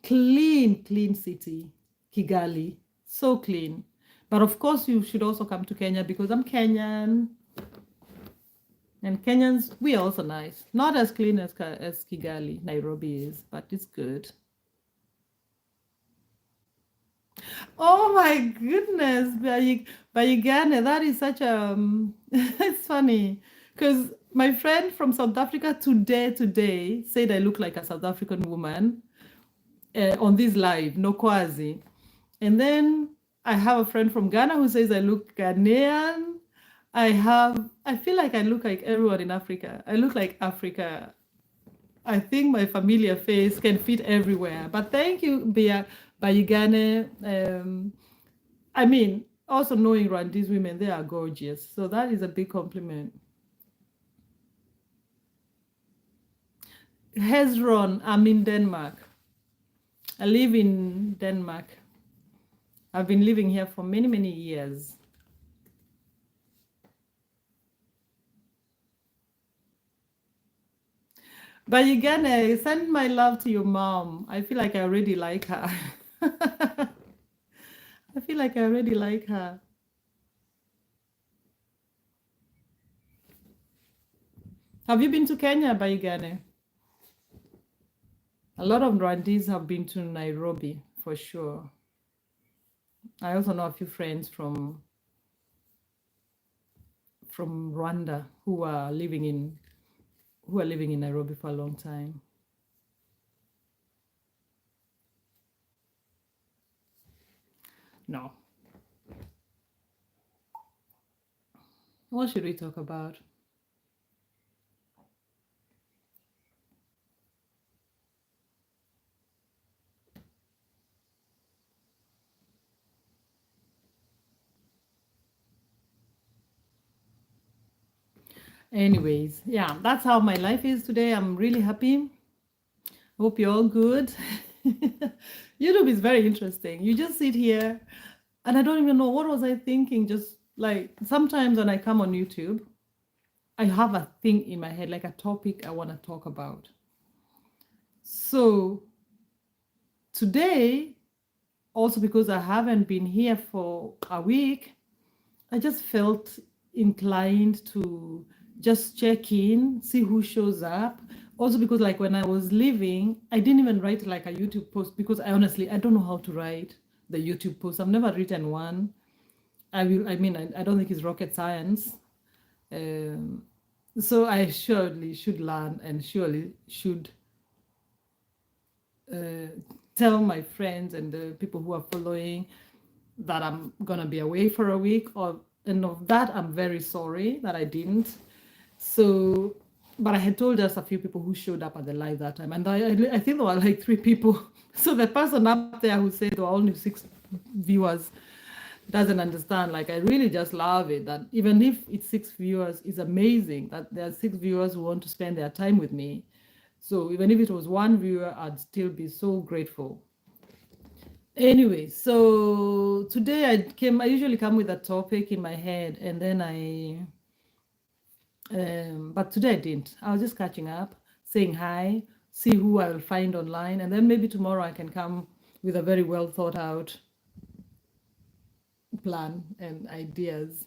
clean city, Kigali, so clean. But of course, you should also come to Kenya because I'm Kenyan. And Kenyans, we are also nice. Not as clean as Kigali, Nairobi is, but it's good. Oh my goodness, Bayigane, that is such a, it's funny. Because my friend from South Africa today said I look like a South African woman on this live, Nokwazi. And then I have a friend from Ghana who says I look Ghanaian. I feel like I look like everyone in Africa. I look like Africa. I think my familiar face can fit everywhere. But thank you, Bayigane. I mean, also knowing Rwandese women, they are gorgeous. So that is a big compliment. Hezron, I'm in Denmark. I live in Denmark. I've been living here for many years. But you gonna send my love to your mom. I feel like I already like her. I feel like I already like her. Have you been to Kenya, Bayigane? A lot of Rwandese have been to Nairobi, for sure. I also know a few friends from Rwanda who are living in Nairobi for a long time. No. What should we talk about? Anyways, yeah, that's how my life is today. I'm really happy. Hope you're all good. YouTube is very interesting. You just sit here, and I don't even know what was I thinking. Just like sometimes when I come on YouTube, I have a thing in my head, like a topic I want to talk about. So today, also because I haven't been here for a week, I just felt inclined to just check in, see who shows up. Also because like when I was leaving, I didn't even write like a YouTube post because I don't know how to write the YouTube post. I've never written one. I don't think it's rocket science. Um, so I surely should learn and surely should tell my friends and the people who are following that I'm gonna be away for a week, and of that I'm very sorry that I didn't. So, but I had told just a few people who showed up at the live that time, and I think there were like 3 people. So the person up there who said there were only 6 viewers doesn't understand. Like I really just love it that even if it's 6 viewers, it's amazing that there are 6 viewers who want to spend their time with me. So even if it was 1 viewer, I'd still be so grateful. Anyway, so today I usually come with a topic in my head and then but today I didn't. I was just catching up, saying hi, see who I will find online, and then maybe tomorrow I can come with a very well thought out plan and ideas.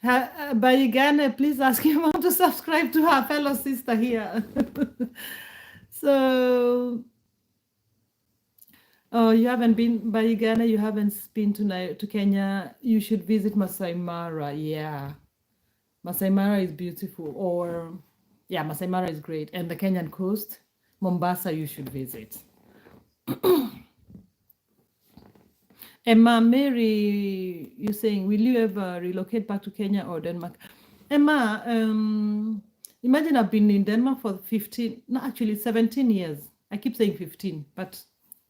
Bayigane, please ask him how to subscribe to our fellow sister here. So, oh, you haven't been by Uganda, you haven't been to Kenya. You should visit Masai Mara. Yeah, Masai Mara is beautiful. Or, yeah, Masai Mara is great. And the Kenyan coast, Mombasa, you should visit. Emma Mary, you're saying, will you ever relocate back to Kenya or Denmark? Emma, imagine I've been in Denmark for 15, no, actually 17 years. I keep saying 15, but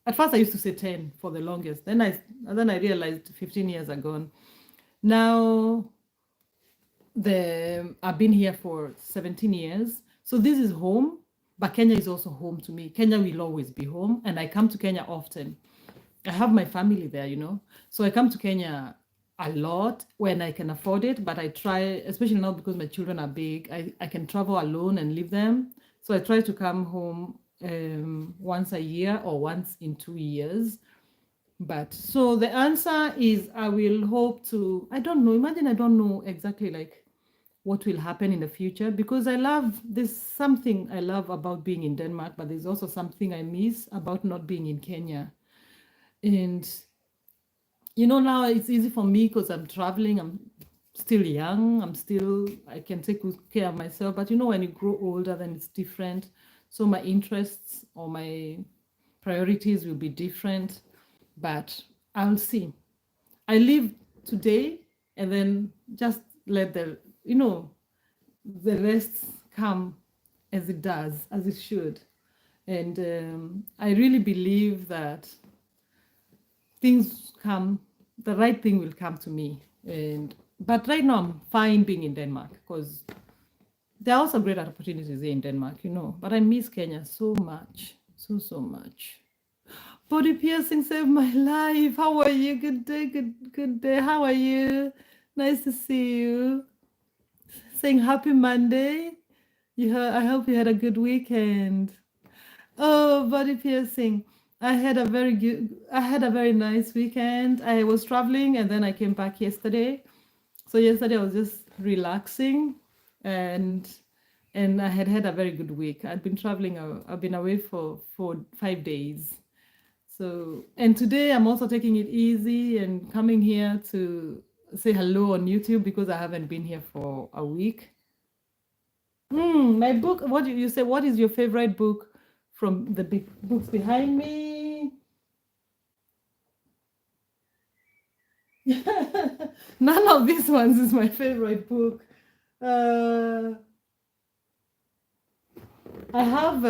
at first I used to say 10 for the longest. Then I realized 15 years are gone. Now I've been here for 17 years. So this is home, but Kenya is also home to me. Kenya will always be home, and I come to Kenya often. I have my family there, you know. So I come to Kenya a lot when I can afford it, but I try, especially now because my children are big, I can travel alone and leave them. So I try to come home once a year or once in 2 years. But so the answer is I will hope to, I don't know, imagine I don't know exactly like what will happen in the future because there's something I love about being in Denmark, but there's also something I miss about not being in Kenya. And now it's easy for me because I'm traveling, I'm still young, I can take good care of myself. But when you grow older, then it's different. So my interests or my priorities will be different, but I'll see. I live today and then just let the rest come as it does, as it should. And I really believe that the right thing will come to me. But right now I'm fine being in Denmark because there are also great opportunities here in Denmark, but I miss Kenya so much, so much. Body piercing saved my life. How are you? Good day, good day. How are you? Nice to see you. Saying happy Monday. I hope you had a good weekend. Oh, body piercing. I had a very nice weekend. I was traveling and then I came back yesterday. So yesterday I was just relaxing and I had a very good week. I've been traveling. I've been away for 5 days. So, and today I'm also taking it easy and coming here to say hello on YouTube because I haven't been here for a week. My book, what do you say? What is your favorite book from the big books behind me? None of these ones is my favorite book. I have,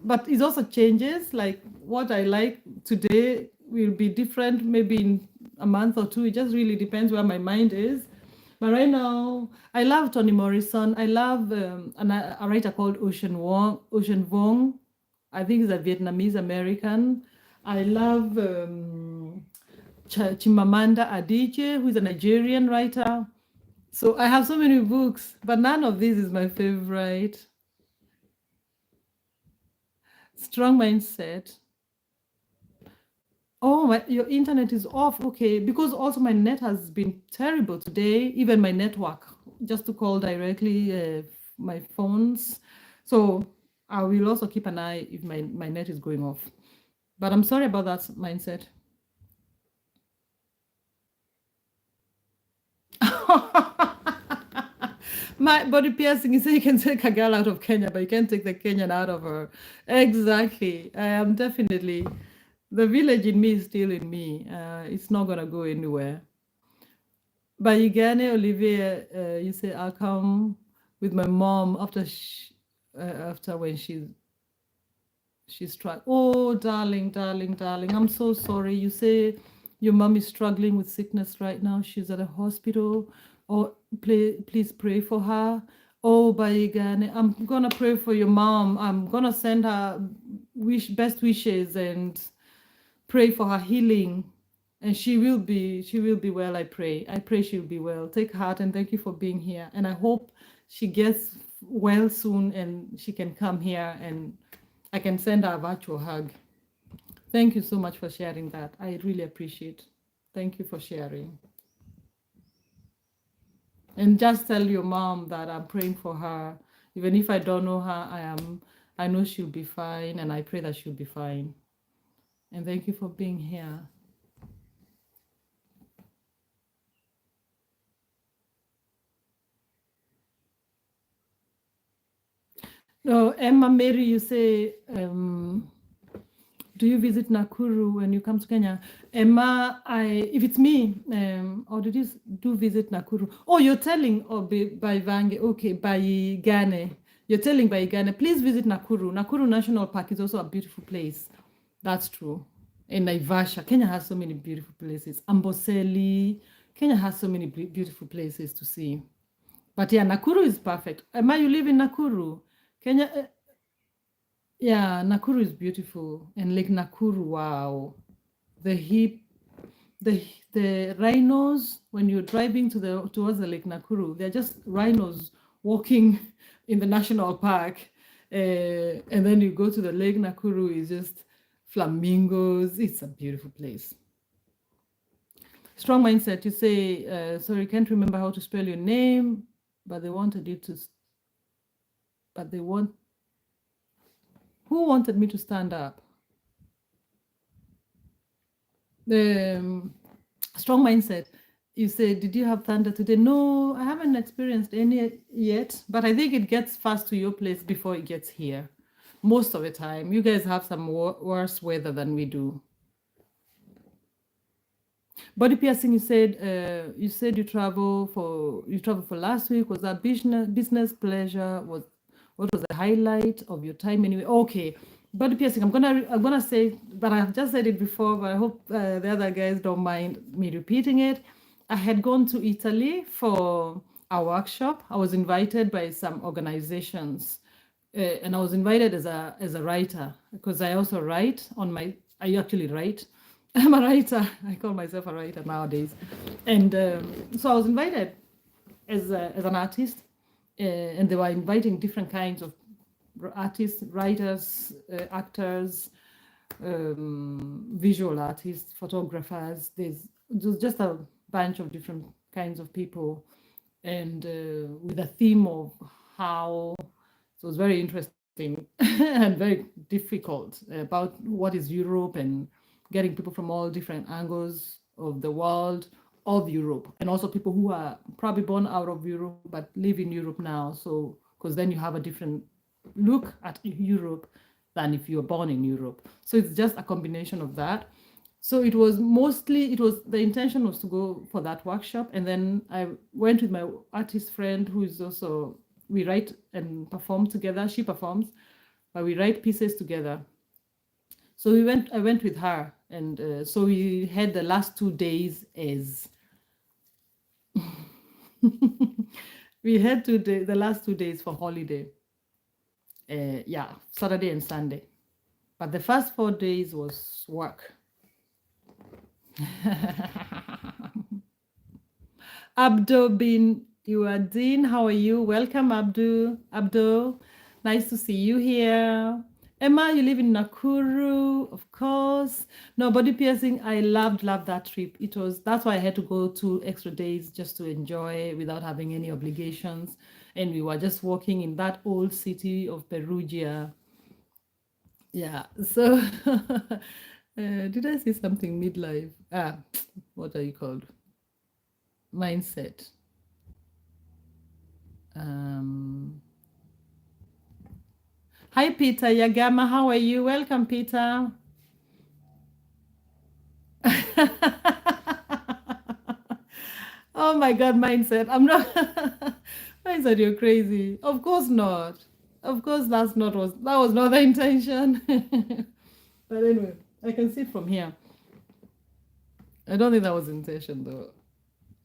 but it also changes. Like what I like today will be different maybe in a month or two. It just really depends where my mind is. But right now, I love Toni Morrison. I love a writer called Ocean Vuong. I think he's a Vietnamese American. I love Chimamanda Adichie, who's a Nigerian writer. So I have so many books, but none of these is my favorite. Strong Mindset. Oh, your internet is off. Okay, because also my net has been terrible today, even my network, just to call directly my phones. So I will also keep an eye if my net is going off. But I'm sorry about that mindset. My body piercing, you say you can take a girl out of Kenya, but you can't take the Kenyan out of her. Exactly. I am definitely, the village in me is still in me. It's not going to go anywhere. But Uganda, Olivia, you say, I'll come with my mom after when she's struck. Oh, darling, darling, darling, I'm so sorry. You say your mom is struggling with sickness right now. She's at a hospital. Oh, please pray for her. Oh, Bayigane, I'm gonna pray for your mom. I'm gonna send her best wishes and pray for her healing. And she will be well, I pray. I pray she'll be well. Take heart and thank you for being here. And I hope she gets well soon and she can come here and I can send her a virtual hug. Thank you so much for sharing that. I really appreciate. Thank you for sharing. And just tell your mom that I'm praying for her. Even if I don't know her, I know she'll be fine and I pray that she'll be fine. And thank you for being here. No, Emma Mary, you say, do you visit Nakuru when you come to Kenya? Emma, if it's me, or did you do visit Nakuru? Oh, you're telling by Vange, okay, by Ghane. You're telling by Ghane, please visit Nakuru. Nakuru National Park is also a beautiful place. That's true. In Naivasha, Kenya has so many beautiful places. Amboseli, Kenya has so many beautiful places to see. But yeah, Nakuru is perfect. Emma, you live in Nakuru? Kenya, yeah, Nakuru is beautiful. And Lake Nakuru, wow. The rhinos, when you're driving towards the Lake Nakuru, they're just rhinos walking in the national park. And then you go to the Lake Nakuru, is just flamingos. It's a beautiful place. Strong Mindset, you say, sorry, can't remember how to spell your name, but they wanted you to, who wanted me to stand up? Strong Mindset, you say, did you have thunder today? No, I haven't experienced any yet, but I think it gets fast to your place before it gets here. Most of the time. You guys have some worse weather than we do. Body piercing, you said you travel for last week. Was that business pleasure? What was the highlight of your time anyway? Okay, body piercing. I'm gonna say, but I've just said it before, but I hope the other guys don't mind me repeating it. I had gone to Italy for a workshop. I was invited by some organizations, and I was invited as a writer because I also write I actually write. I'm a writer. I call myself a writer nowadays. And so I was invited as an artist, and they were inviting different kinds of artists, writers, actors, visual artists, photographers. There's just a bunch of different kinds of people, and with a theme of how. So it was very interesting and very difficult about what is Europe and getting people from all different angles of the world, of Europe, and also people who are probably born out of Europe but live in Europe now. So, because then you have a different look at Europe than if you're born in Europe. So it's just a combination of that. So it was mostly, it was, the intention was to go for that workshop. And then I went with my artist friend who is also, we write and perform together. She performs, but we write pieces together. So I went with her. And so we had the last 2 days as, we had the last 2 days for holiday. Yeah, Saturday and Sunday. But the first 4 days was work. Abdul bin Yuadin, how are you? Welcome, Abdul. Abdul, nice to see you here. Emma, you live in Nakuru, of course. No, body piercing, I loved that trip. That's why I had to go 2 extra days just to enjoy without having any obligations. And we were just walking in that old city of Perugia. Yeah, so did I say something midlife? What are you called? Mindset. Hi, Peter Yagama. How are you? Welcome, Peter. Oh my God, mindset. I'm not. Mindset, you're crazy. Of course not. Of course, that was not the intention. But anyway, I can see it from here. I don't think that was the intention, though.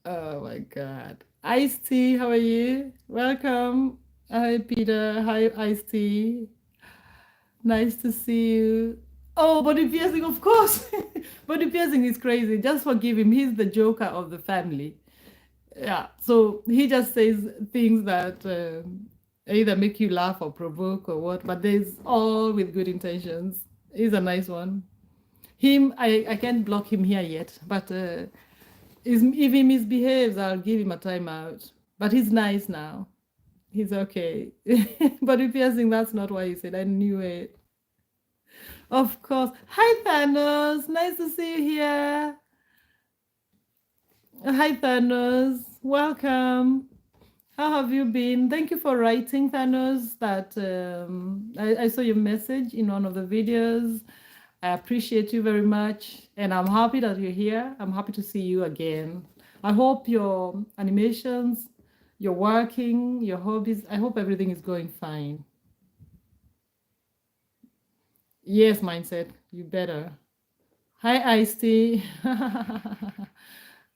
Oh my God. Ice T, how are you? Welcome. Hi, Peter. Hi, Ice T. Nice to see you. Oh, body piercing, of course. Body piercing is crazy. Just forgive him. He's the joker of the family. Yeah. So he just says things that either make you laugh or provoke or what, but there's all with good intentions. He's a nice one. Him, I can't block him here yet, but if he misbehaves, I'll give him a timeout. But he's nice now. He's okay. Body piercing, that's not why he said. I knew it. Of course. Hi, Thanos. Nice to see you here. Hi, Thanos. Welcome. How have you been? Thank you for writing, Thanos. That I saw your message in one of the videos. I appreciate you very much. And I'm happy that you're here. I'm happy to see you again. I hope your animations, your working, your hobbies, I hope everything is going fine. Yes, mindset. You better. Hi, Ice-T.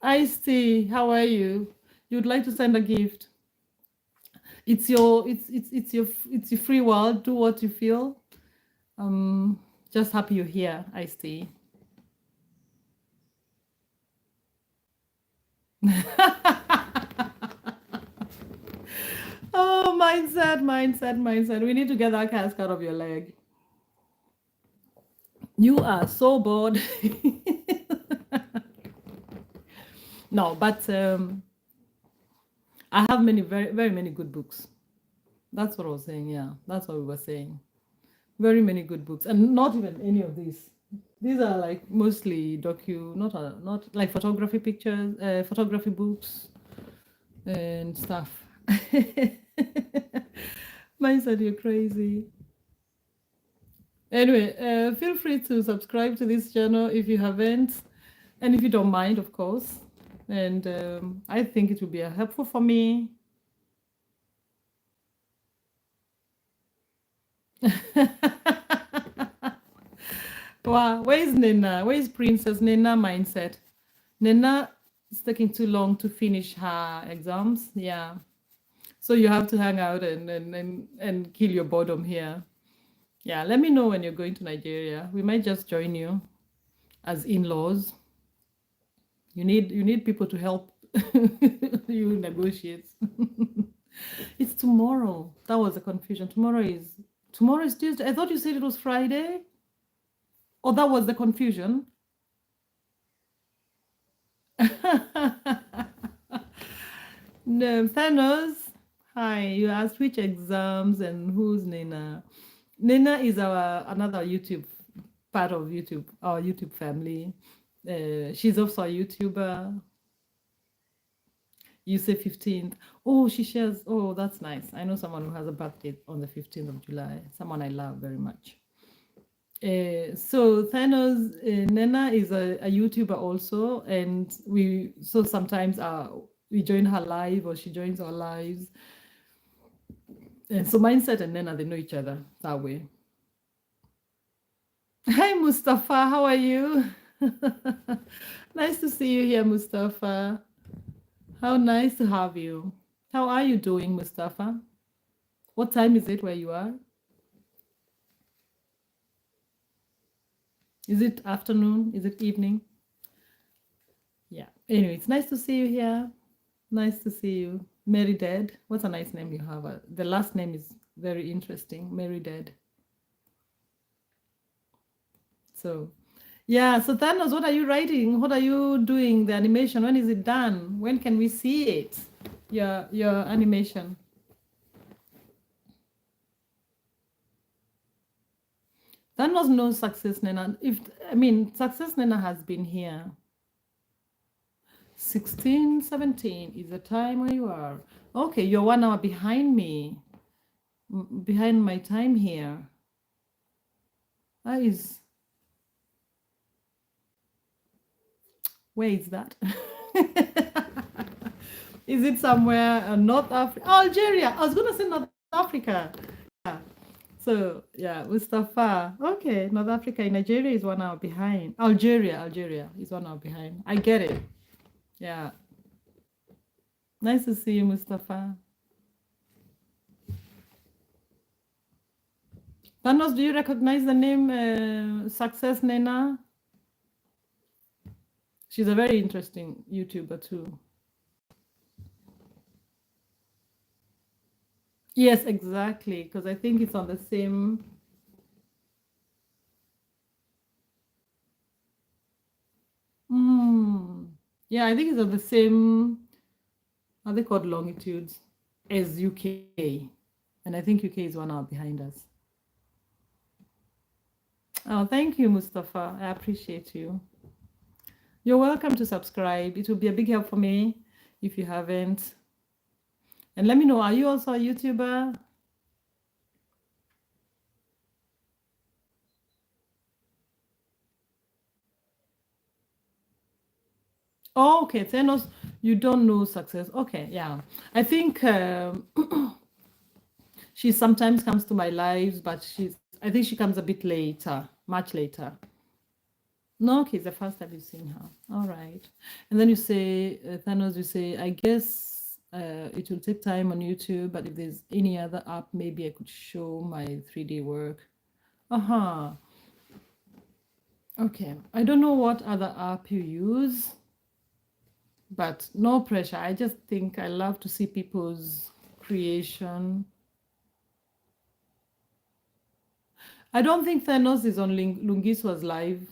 Ice-T, how are you? You'd like to send a gift. It's your free world. Do what you feel. Just happy you're here, Ice-T. Oh, mindset. We need to get that cask out of your leg. You are so bored. No, but I have very many good books. That's what I was saying. Yeah, that's what we were saying. Very many good books, and not even any of these. These are like mostly not like photography pictures, photography books, and stuff. Mine said you're crazy. Anyway, feel free to subscribe to this channel if you haven't, and if you don't mind, of course. And I think it will be helpful for me. Wow, where is Nina? Where is Princess Nina mindset? Nina is taking too long to finish her exams. Yeah. So you have to hang out and kill your boredom here. Yeah, let me know when you're going to Nigeria. We might just join you as in-laws. You need people to help you negotiate. It's tomorrow. That was the confusion. Tomorrow is Tuesday. I thought you said it was Friday. Oh, that was the confusion. No, Thanos. Hi, you asked which exams and who's Nina. Nina is another YouTube part of YouTube, our YouTube family. She's also a YouTuber. You say 15th. Oh, she shares. Oh, that's nice. I know someone who has a birthday on the 15th of July. Someone I love very much. So Thanos Nena is a YouTuber also, and we so sometimes we join her live or she joins our lives, and so Mindset and Nena they know each other that way. Hi Mustafa, how are you? Nice to see you here, Mustafa. How nice to have you. How are you doing, Mustafa? What time is it where you are? Is it afternoon? Is it evening? Yeah. Anyway, it's nice to see you here. Nice to see you. Mary Dead. What a nice name you have. The last name is very interesting. Mary Dead. So, yeah. So, Thanos, what are you writing? What are you doing? The animation. When is it done? When can we see it? Your animation. Thanos knows Success Nena. Success Nena has been here. 16, 17 is the time where you are. Okay, you're 1 hour behind me, behind my time here. That is, where is that? Is it somewhere North Africa? Algeria. I was going to say North Africa. Yeah. So, yeah, Mustafa. Okay, North Africa. Nigeria is 1 hour behind. Algeria is 1 hour behind. I get it. Yeah. Nice to see you, Mustafa. Thanos, do you recognize the name Success Nena? She's a very interesting YouTuber too. Yes, exactly. Because I think it's on the same. Yeah, I think it's on the same. Are they called longitudes as UK? And I think UK is 1 hour behind us. Oh, thank you, Mustafa. I appreciate you. You're welcome to subscribe. It will be a big help for me if you haven't. And let me know, are you also a YouTuber? Oh, okay. Thanos, you don't know Success. Okay, yeah. I think she sometimes comes to my lives, but I think she comes a bit later, much later. No, okay, it's the first time you've seen her. All right. And then you say, Thanos, you say, I guess it will take time on YouTube, but if there's any other app, maybe I could show my 3D work. Uh-huh. Okay. I don't know what other app you use, but no pressure. I just think I love to see people's creation. I don't think Thanos is on Lungiswa's live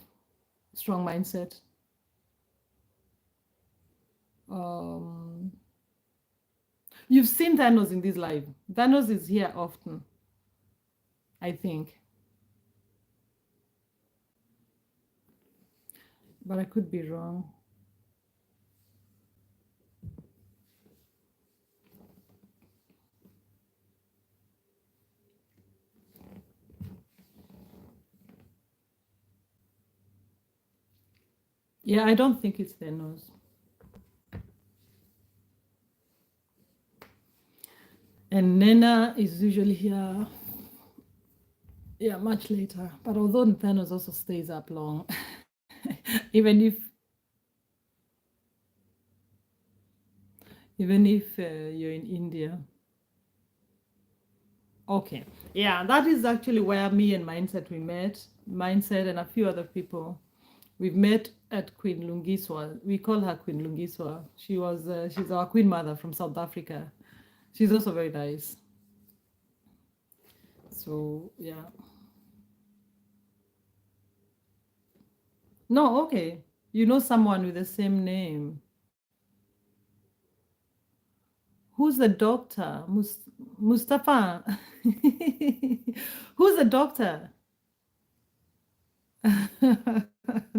Strong Mindset. Um, you've seen Thanos in this live. Thanos is here often, I think. But I could be wrong. Yeah, I don't think it's Thanos. And Nena is usually here, yeah, much later. But although Thanos also stays up long, even if you're in India. Okay, yeah, that is actually where me and Mindset we met. Mindset and a few other people. We've met at Queen Lungiswa. We call her Queen Lungiswa. She's our Queen Mother from South Africa. She's also very nice. So yeah. No, okay. You know someone with the same name. Who's the doctor? Mustafa. Who's the doctor?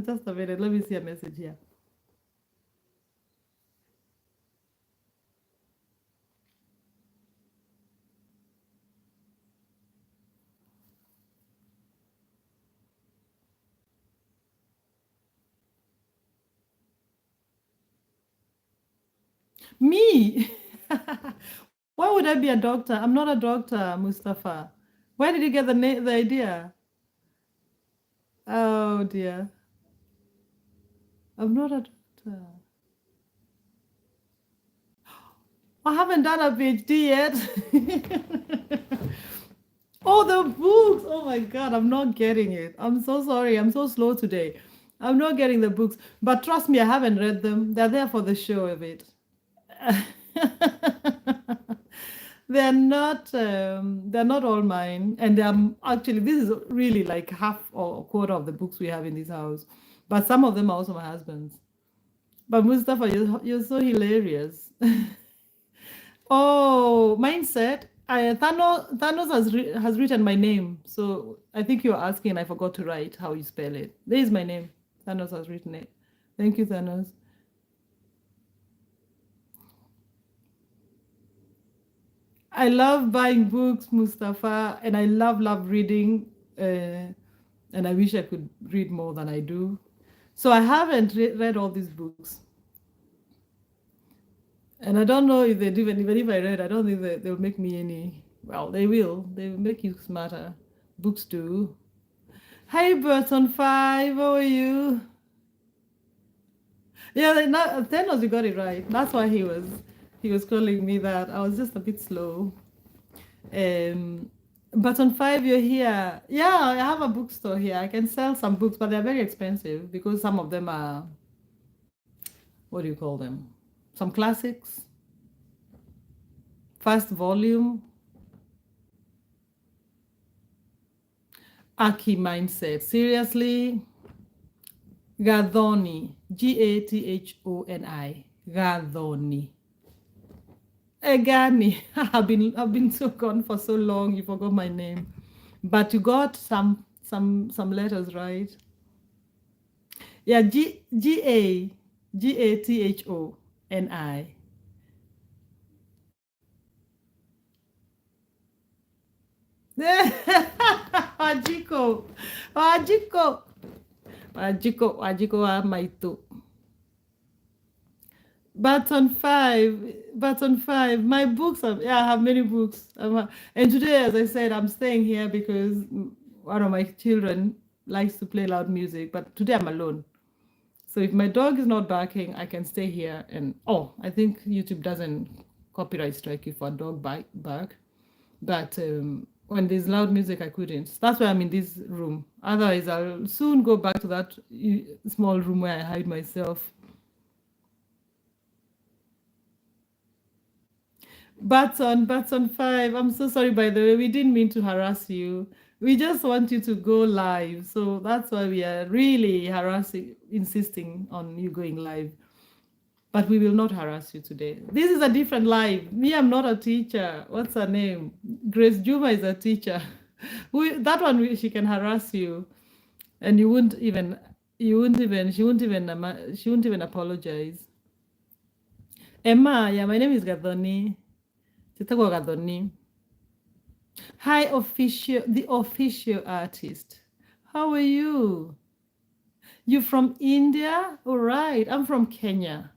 Just a minute. Let me see a message here. Me? Why would I be a doctor? I'm not a doctor, Mustafa. Where did you get the idea? Oh dear. I'm not a doctor. I haven't done a PhD yet. Oh, the books. Oh my God, I'm not getting it. I'm so sorry. I'm so slow today. I'm not getting the books. But trust me, I haven't read them. They're there for the show of it. They're not all mine. And actually this is really like half or a quarter of the books we have in this house. But some of them are also my husband's. But Mustafa, you're so hilarious. Oh, mindset. Thanos has written my name. So I think you're asking, and I forgot to write how you spell it. There is my name. Thanos has written it. Thank you, Thanos. I love buying books, Mustafa, and I love reading. And I wish I could read more than I do. So I haven't read all these books. And I don't know if they do, even if I read, I don't think they'll make me any. Well, they will. They will make you smarter. Books do. Hi, Burton Five. How are you? Yeah, Thanos, you got it right. That's why he was calling me that. I was just a bit slow. Burton Five, you're here. Yeah, I have a bookstore here. I can sell some books, but they're very expensive because some of them are, what do you call them? Some classics, first volume. Aki mindset. Seriously? Gathoni. Gathoni. Gathoni. Egani. I've been so gone for so long, you forgot my name. But you got some letters, right? Yeah, Gathoni. Wajiko. Wajiko. Wajiko wa maito. Button five. My books are, yeah, I have many books. And today, as I said, I'm staying here because one of my children likes to play loud music. But today I'm alone. So if my dog is not barking, I can stay here. And I think YouTube doesn't copyright strike you for a dog bark. But when there's loud music, I couldn't. That's why I'm in this room. Otherwise, I'll soon go back to that small room where I hide myself. Batson 5. I'm so sorry, by the way. We didn't mean to harass you. We just want you to go live. So that's why we are really insisting on you going live. But we will not harass you today. This is a different live. Me, I'm not a teacher. What's her name? Grace Juma is a teacher. That one, she can harass you, and she wouldn't even apologize. Emma, yeah, my name is Gathoni. Chitagwa Gathoni. Hi, the official artist. How are you? You from India? All right. I'm from Kenya.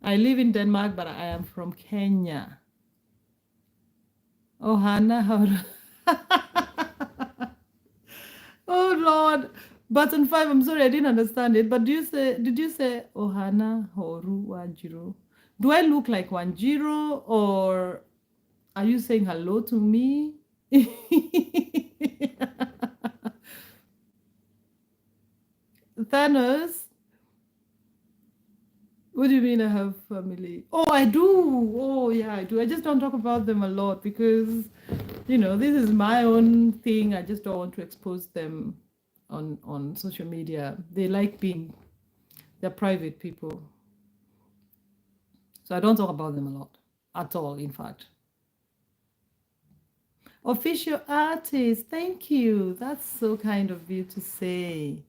I live in Denmark, but I am from Kenya. Oh, Hannah, oh Lord. Button 5, I'm sorry, I didn't understand it. But did you say Ohana Horu Wanjiro? Do I look like Wanjiro, or are you saying hello to me? Thanos, what do you mean I have family? Oh, I do. Oh, yeah, I do. I just don't talk about them a lot because, this is my own thing. I just don't want to expose them on social media. They're private people. So I don't talk about them a lot at all, in fact. Official artist, thank you. That's so kind of you to say.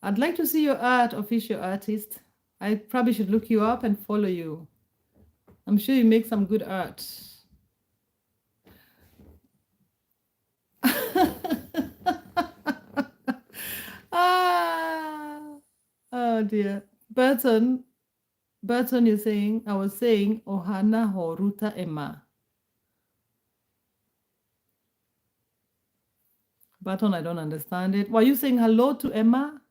I'd like to see your art, official artist. I probably should look you up and follow you. I'm sure you make some good art. Oh dear. Burton, Burton, you're saying, I was saying, Ohana Horuta Emma. Burton, I don't understand it. Were you saying hello to Emma?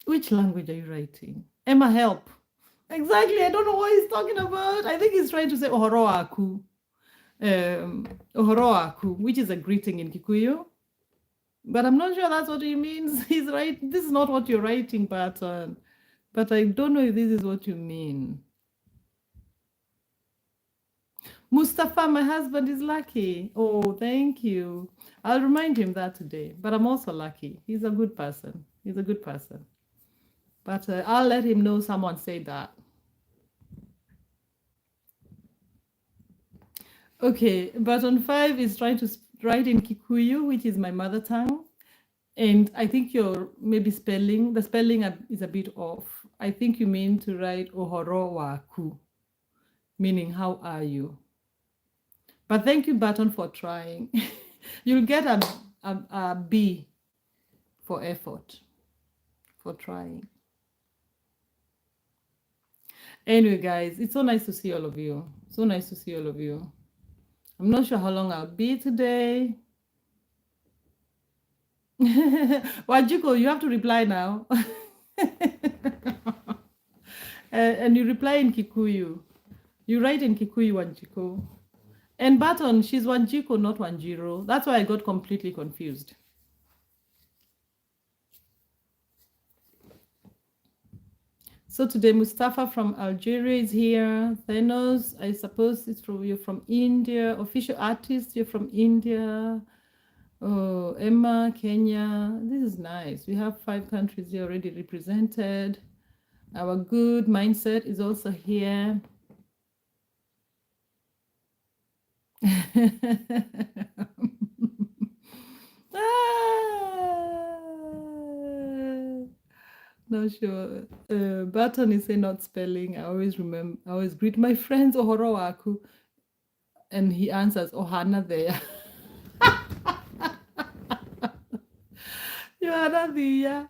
Which language are you writing? Emma, help. Exactly. I don't know what he's talking about. I think he's trying to say Ohoroaku. Ohoroaku, which is a greeting in Kikuyu. But I'm not sure that's what he means. He's right. This is not what you're writing, Burton. But I don't know if this is what you mean. Mustafa, my husband, is lucky. Oh, thank you. I'll remind him that today. But I'm also lucky. He's a good person. He's a good person. But I'll let him know someone said that. Okay, button 5 is trying to write in Kikuyu, which is my mother tongue. And I think you're maybe the spelling is a bit off. I think you mean to write Ohoro Waku, meaning how are you? But thank you, Button, for trying. You'll get a B for effort, for trying. Anyway, guys, it's so nice to see all of you. So nice to see all of you. I'm not sure how long I'll be today. Wajiko, you have to reply now. And you reply in Kikuyu. You write in Kikuyu, Wanjiko. And Button, she's Wanjiko, not Wanjiro. That's why I got completely confused. So today, Mustafa from Algeria is here. Thanos, I suppose you're from India. Official artist, you're from India. Oh, Emma, Kenya. This is nice. We have 5 countries here already represented. Our good mindset is also here. Not sure. Button is saying not spelling. I always greet my friends Ohoroaku. And he answers Ohana there. Johanna there.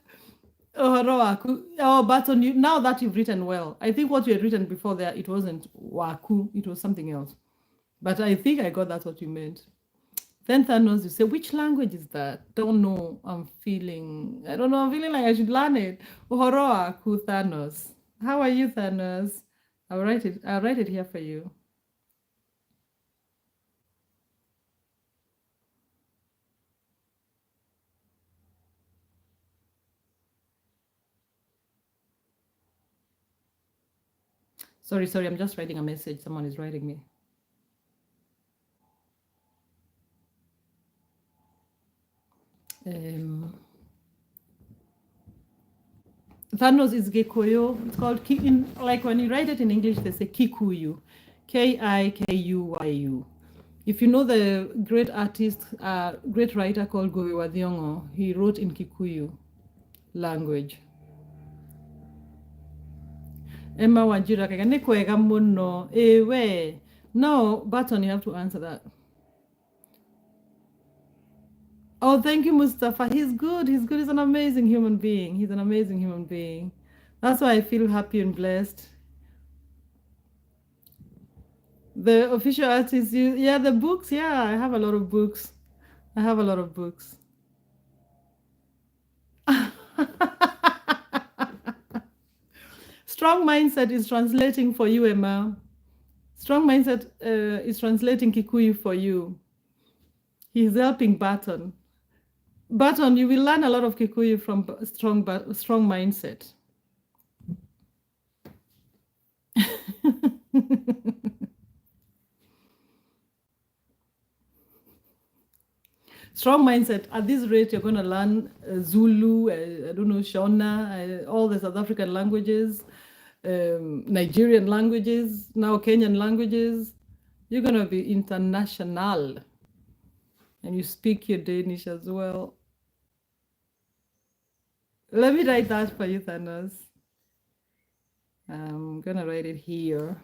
Ohoroaku. Oh, Button, now that you've written well. I think what you had written before there, it wasn't Waku, it was something else. But I think I got that's what you meant. Then Thanos, you say, which language is that? Don't know. I don't know. I'm feeling like I should learn it. Uhoroaku, Thanos. How are you, Thanos? I'll write it here for you. Sorry, I'm just writing a message. Someone is writing me. Thanos is Gikuyu. It's called, like when you write it in English, they say Kikuyu. Kikuyu. If you know the great artist, great writer called Gowe Wadhiongo, he wrote in Kikuyu language. Emma Wanjira kagane kwega muno. Ewe. No, Button, you have to answer that. Oh, thank you, Mustafa. He's good. He's an amazing human being. He's an amazing human being. That's why I feel happy and blessed. The official artist, the books. Yeah, I have a lot of books. Strong Mindset is translating for you, Emma. Strong Mindset is translating Kikuyu for you. He's helping Button. Button, you will learn a lot of Kikuyu from Strong Mindset. Strong Mindset. At this rate, you're going to learn Zulu, I don't know, Shona, all the South African languages, Nigerian languages, now Kenyan languages. You're going to be international. And you speak your Danish as well. Let me write that for you, Thanos. I'm going to write it here.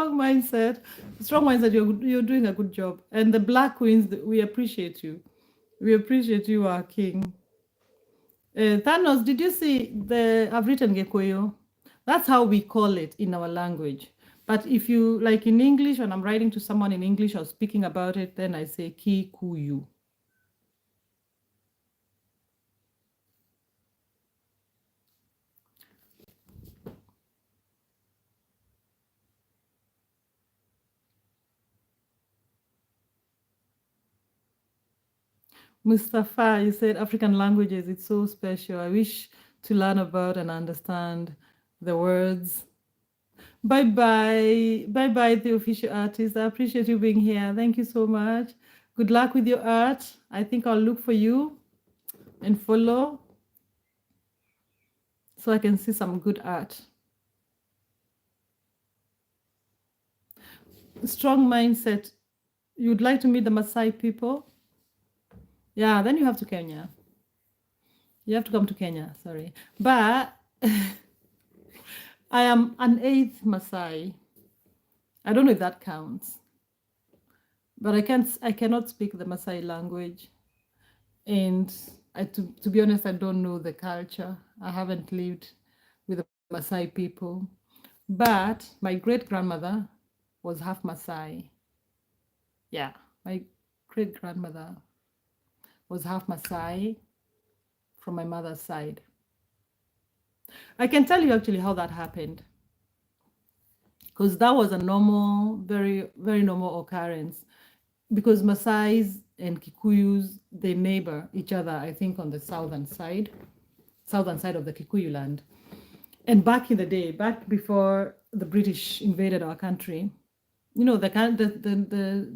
strong mindset. Strong mindset. You're doing a good job. And the Black Queens, we appreciate you. We appreciate you, our king. Thanos, did you see I've written Gekuyu? That's how we call it in our language. But if you, like in English, when I'm writing to someone in English or speaking about it, then I say Kikuyu. Mustafa, you said African languages, it's so special. I wish to learn about and understand the words. Bye bye. Bye bye, the official artist. I appreciate you being here. Thank you so much. Good luck with your art. I think I'll look for you and follow so I can see some good art. Strong mindset. You'd like to meet the Maasai people? Yeah, then you have to Kenya. You have to come to Kenya, sorry. But I am an 8th Maasai. I don't know if that counts. But I cannot speak the Maasai language. And to be honest, I don't know the culture. I haven't lived with the Maasai people. But my great grandmother was half Maasai. Yeah, my great grandmother was half Maasai from my mother's side. I can tell you actually how that happened, because that was a normal, very, very normal occurrence, because Maasais and Kikuyus, they neighbor each other, I think, on the southern side of the Kikuyu land. And back in the day, back before the British invaded our country, you know, the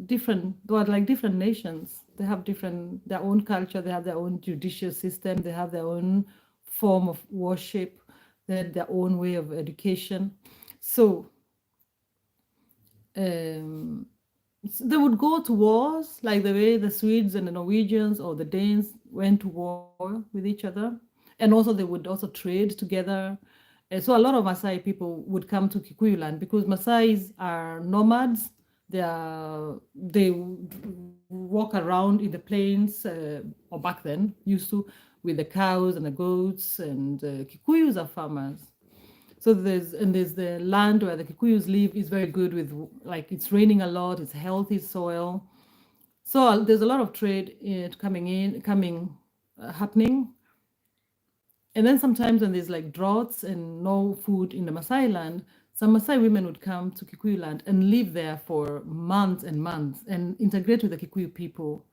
different, they are like different nations. They have their own culture, they have their own judicial system, they have their own form of worship, they have their own way of education. So they would go to wars, like the way the Swedes and the Norwegians or the Danes went to war with each other. And also they would also trade together. So a lot of Maasai people would come to Kikuyu land because Maasais are nomads. They walk around in the plains, or back then used to, with the cows and the goats, and Kikuyus are farmers. So there's the land where the Kikuyus live is very good with, like, it's raining a lot, it's healthy soil. So there's a lot of trade happening. And then sometimes when there's like droughts and no food in the Maasai land, some Maasai women would come to Kikuyu land and live there for months and months and integrate with the Kikuyu people.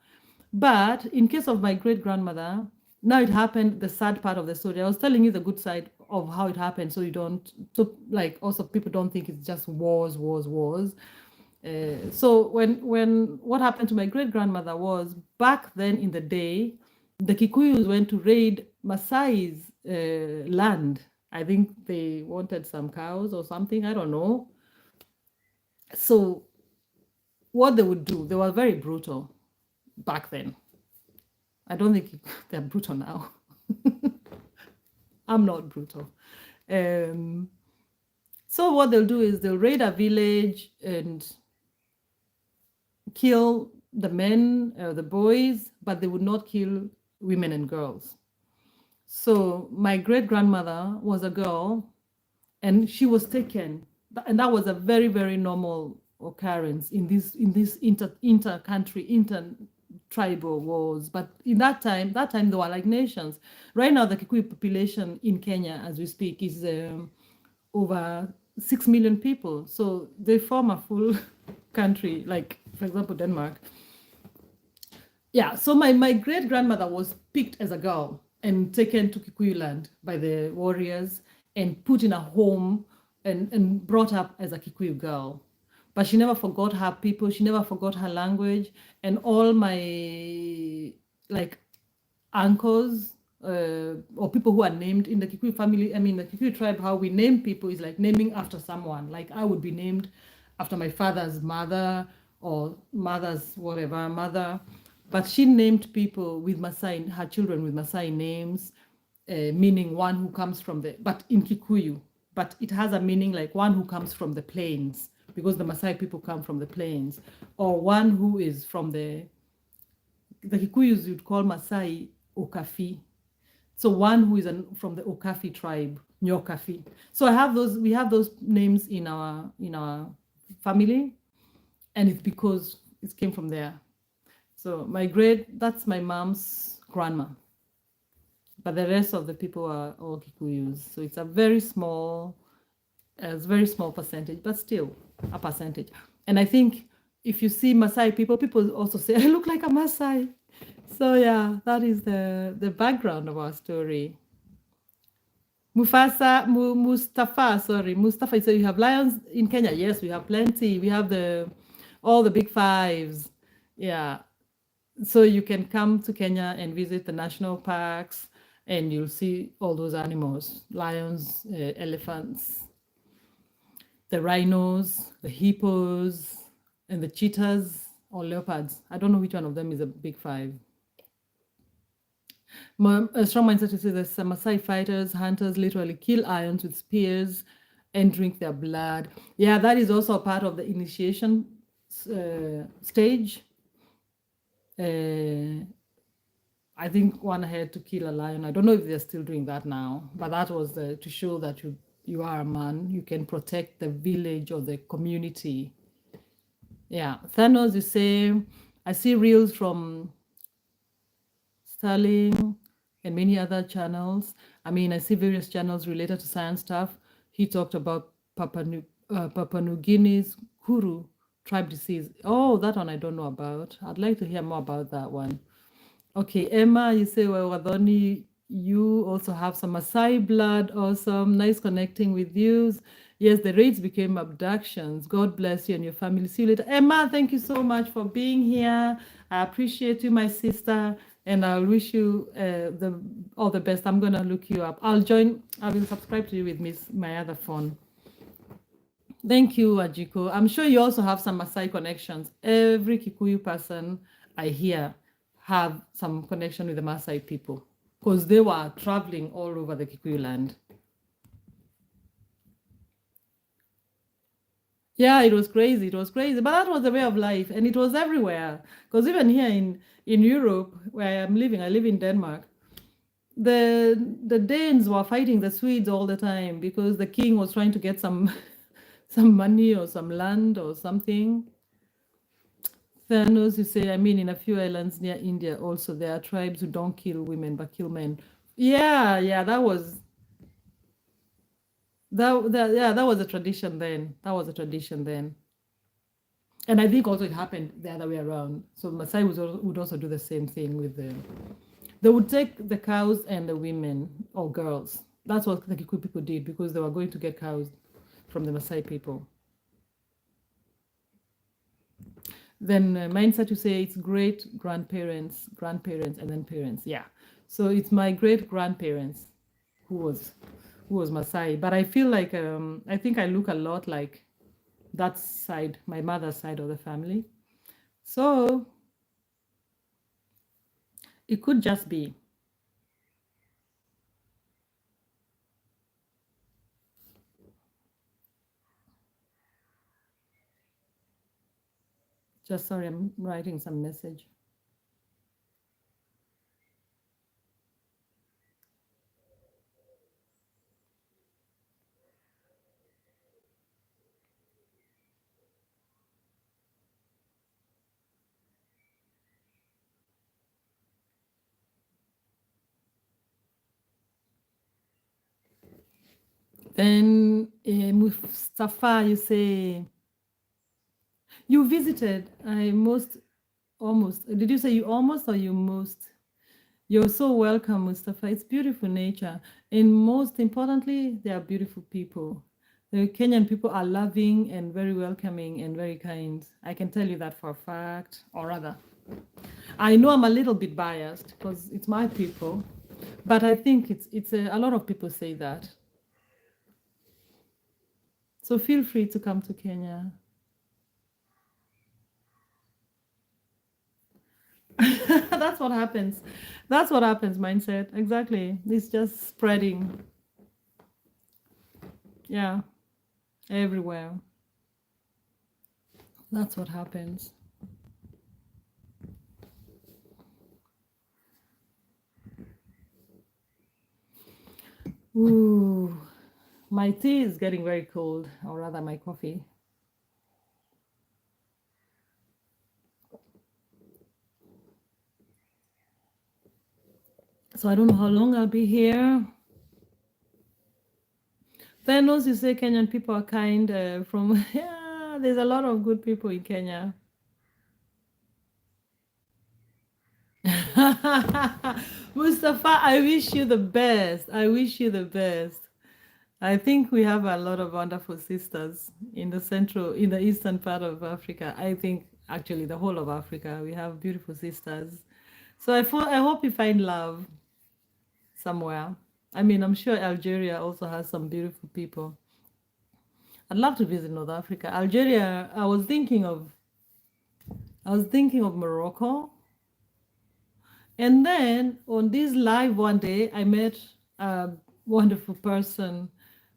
But in case of my great grandmother, now it happened, the sad part of the story. I was telling you the good side of how it happened, so like also people don't think it's just wars. So when what happened to my great grandmother was, back then in the day, the Kikuyus went to raid Maasai's land. I think they wanted some cows or something, I don't know. So what they would do, they were very brutal back then. I don't think they're brutal now. I'm not brutal. So what they'll do is they'll raid a village and kill the men, the boys, but they would not kill women and girls. So my great grandmother was a girl, and she was taken, and that was a very, very normal occurrence in this inter-country, inter-tribal wars. But in that time there were like nations. Right now, the Kikuyu population in Kenya, as we speak, is over 6 million people. So they form a full country, like, for example, Denmark. Yeah, so my great grandmother was picked as a girl and taken to Kikuyu land by the warriors and put in a home and brought up as a Kikuyu girl. But she never forgot her people, she never forgot her language. And all my like uncles or people who are named in the Kikuyu family, I mean the Kikuyu tribe, how we name people is like naming after someone. Like I would be named after my father's mother or mother's whatever mother. But she named people with Maasai, her children with Maasai names, meaning one who comes from but in Kikuyu, but it has a meaning like one who comes from the plains, because the Maasai people come from the plains, or one who is from the Kikuyus you'd call Maasai Okafi. So one who is from the Okafi tribe, Nyokafi. So we have those names in our family, and it's because it came from there. So that's my mom's grandma. But the rest of the people are all Kikuyus. So it's a very small percentage, but still a percentage. And I think if you see Maasai people also say, I look like a Maasai. So yeah, that is the background of our story. Mustafa, so you have lions in Kenya? Yes, we have plenty. We have all the big fives. Yeah. So you can come to Kenya and visit the national parks, and you'll see all those animals, lions, elephants, the rhinos, the hippos, and the cheetahs or leopards. I don't know which one of them is a big five. A strong mindset to say that some Maasai fighters, hunters literally kill lions with spears and drink their blood. Yeah, that is also a part of the initiation stage. I think one had to kill a lion. I don't know if they're still doing that now, but that was to show that you are a man. You can protect the village or the community. Yeah, Thanos, you say, I see reels from Sterling and many other channels. I mean, I see various channels related to science stuff. He talked about Papua New Guinea's Kuru tribe disease. Oh, that one I don't know about. I'd like to hear more about that one. Okay, Emma, you say, well, Wadoni, you also have some Maasai blood. Awesome. Nice connecting with you. Yes, the raids became abductions. God bless you and your family. See you later. Emma, thank you so much for being here. I appreciate you, my sister, and I'll wish you all the best. I'm going to look you up. I will subscribe to you with my other phone. Thank you, Ajiko. I'm sure you also have some Maasai connections. Every Kikuyu person I hear have some connection with the Maasai people because they were traveling all over the Kikuyu land. Yeah, it was crazy. It was crazy. But that was the way of life. And it was everywhere. Because even here in Europe, where I'm living, I live in Denmark, the Danes were fighting the Swedes all the time because the king was trying to get some money or some land or something. Thanos, you say, I mean, in a few islands near India also, there are tribes who don't kill women but kill men. Yeah, that was a tradition then. That was a tradition then. And I think also it happened the other way around. So Maasai would also do the same thing with them. They would take the cows and the women or girls. That's what the Kikuyu people did because they were going to get cows from the Maasai people. Then mindset, you say it's great grandparents, and then parents. Yeah. So it's my great grandparents who was Maasai. But I feel like I think I look a lot like that side, my mother's side of the family. So it could just be. Just sorry, I'm writing some message. Then Mustafa, you say you visited. Almost. Did you say you almost or you most? You're so welcome, Mustafa. It's beautiful nature. And most importantly, they are beautiful people. The Kenyan people are loving and very welcoming and very kind. I can tell you that for a fact, or rather, I know I'm a little bit biased because it's my people, but I think it's a lot of people say that. So feel free to come to Kenya. That's what happens. That's what happens, mindset. Exactly. It's just spreading. Yeah. Everywhere. That's what happens. Ooh, my tea is getting very cold, or rather, my coffee. So I don't know how long I'll be here. Thanos, you say Kenyan people are kind. From yeah, there's a lot of good people in Kenya. Mustafa, I wish you the best. I wish you the best. I think we have a lot of wonderful sisters in the eastern part of Africa. I think actually the whole of Africa, we have beautiful sisters. So I hope you find love somewhere. I mean, I'm sure Algeria also has some beautiful people. I'd love to visit North Africa. Algeria, I was thinking of Morocco. And then on this live one day, I met a wonderful person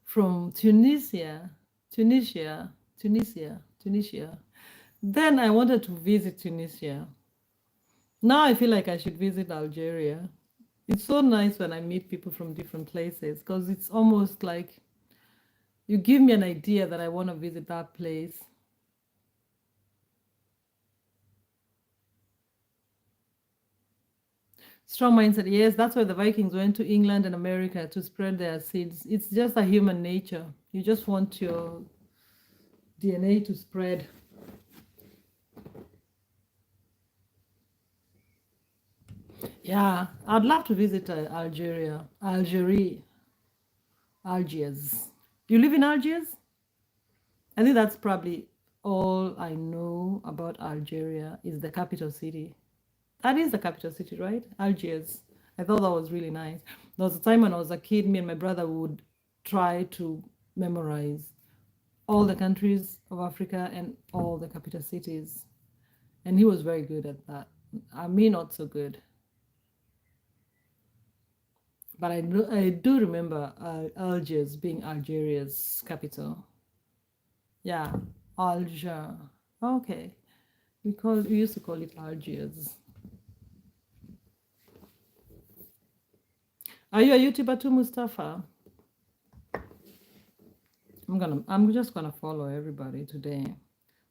from Tunisia. Then I wanted to visit Tunisia. Now I feel like I should visit Algeria. It's so nice when I meet people from different places because it's almost like you give me an idea that I want to visit that place. Strong mindset. Yes, that's why the Vikings went to England and America to spread their seeds. It's just a human nature. You just want your DNA to spread. Yeah, I'd love to visit Algiers. You live in Algiers? I think that's probably all I know about Algeria is the capital city. That is the capital city, right? Algiers. I thought that was really nice. There was a time when I was a kid, me and my brother would try to memorize all the countries of Africa and all the capital cities. And he was very good at that. Me, not so good. But I do remember Algiers being Algeria's capital. Yeah, Alger. Okay. We used to call it Algiers. Are you a YouTuber too, Mustafa? I'm just gonna follow everybody today.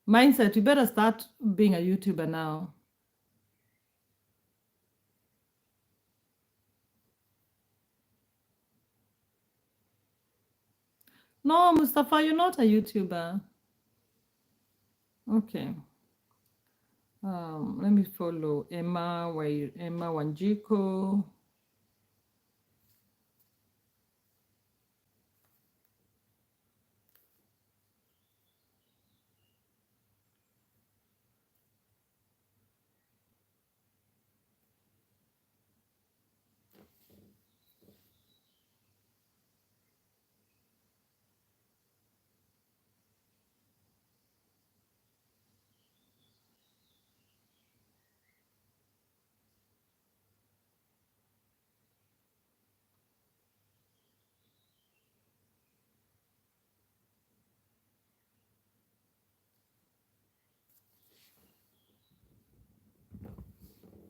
Mindset, you better start being a YouTuber now. No, Mustafa, you're not a YouTuber. Okay. Let me follow Emma Wanjiko.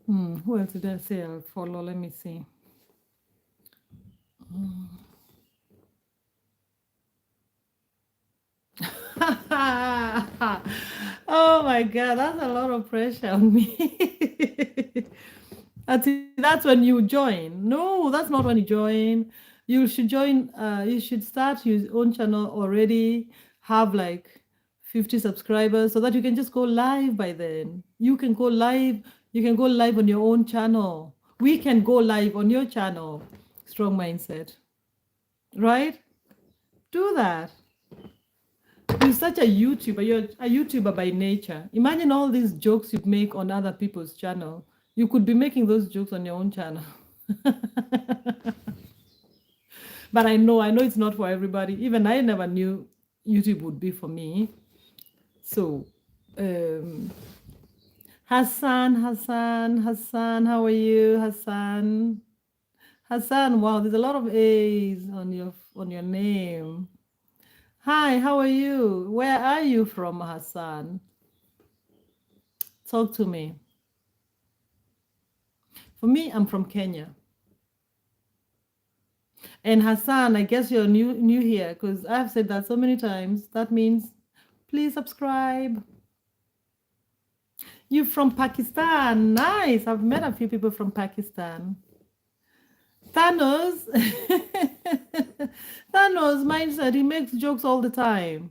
Who else did I say I'll follow? Let me see. Oh my God, that's a lot of pressure on me. That's when you join. No, that's not when you join. You should join, you should start your own channel already, have like 50 subscribers so that you can just go live by then. You can go live on your own channel. We can go live on your channel. Strong mindset. Right? Do that. You're such a YouTuber. You're a YouTuber by nature. Imagine all these jokes you make on other people's channel. You could be making those jokes on your own channel. But I know it's not for everybody. Even I never knew YouTube would be for me. So, um, Hassan, how are you, Hassan? Hassan, wow, there's a lot of A's on your name. Hi, how are you? Where are you from, Hassan? talk to me. For me, I'm from Kenya. And Hassan, I guess you're new here because I've said that so many times. That means please subscribe. You from Pakistan. Nice. I've met a few people from Pakistan. Thanos. Thanos mindset, he makes jokes all the time.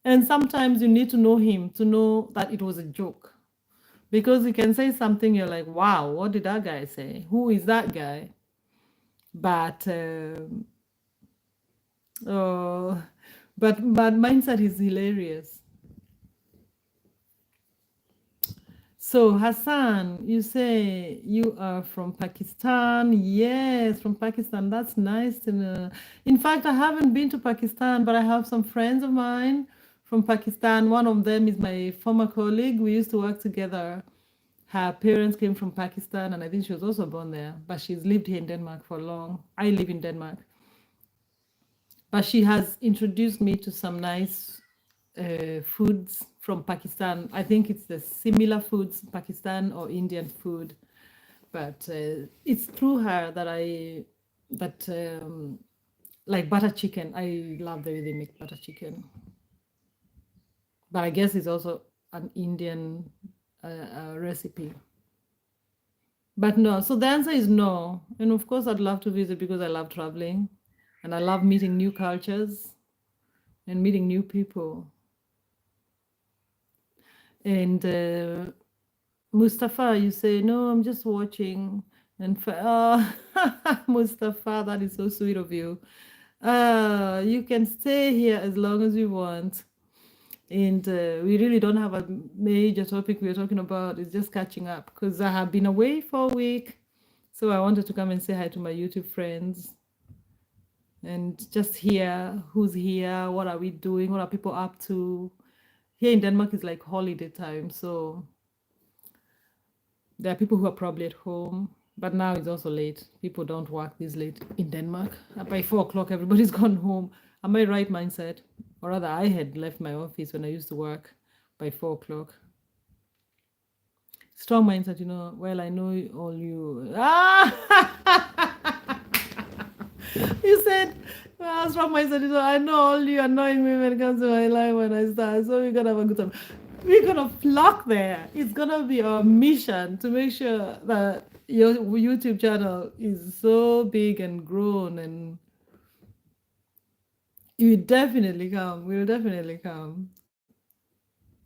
And sometimes you need to know him to know that it was a joke. Because he can say something, you're like, wow, what did that guy say? Who is that guy? But oh, but mindset is hilarious. So Hassan, you say you are from Pakistan. Yes, from Pakistan. That's nice to know. In fact, I haven't been to Pakistan, but I have some friends of mine from Pakistan. One of them is my former colleague. We used to work together. Her parents came from Pakistan, and I think she was also born there, but she's lived here in Denmark for long. I live in Denmark. But she has introduced me to some nice foods from Pakistan. I think it's the similar foods, Pakistan or Indian food. But it's through her that like butter chicken. I love the way they make butter chicken. But I guess it's also an Indian recipe. But no, so the answer is no. And of course, I'd love to visit because I love traveling and I love meeting new cultures and meeting new people. And Mustafa, you say, no, I'm just watching. And Mustafa, that is so sweet of you. You can stay here as long as you want. And we really don't have a major topic we're talking about. It's just catching up because I have been away for a week. So I wanted to come and say hi to my YouTube friends and just hear who's here, what are we doing, what are people up to. Here in Denmark is like holiday time. So there are people who are probably at home, but now it's also late. People don't work this late in Denmark. By 4 o'clock, everybody's gone home. Am I right mindset? Or rather, I had left my office when I used to work by 4 o'clock. Strong mindset, you know, well, I know all you. You said, well, strong mindset, you know, I know all you annoying me when it comes to my life when I start. So we're going to have a good time. We're going to flock there. It's going to be our mission to make sure that your YouTube channel is so big and grown, and you will definitely come. We will definitely come.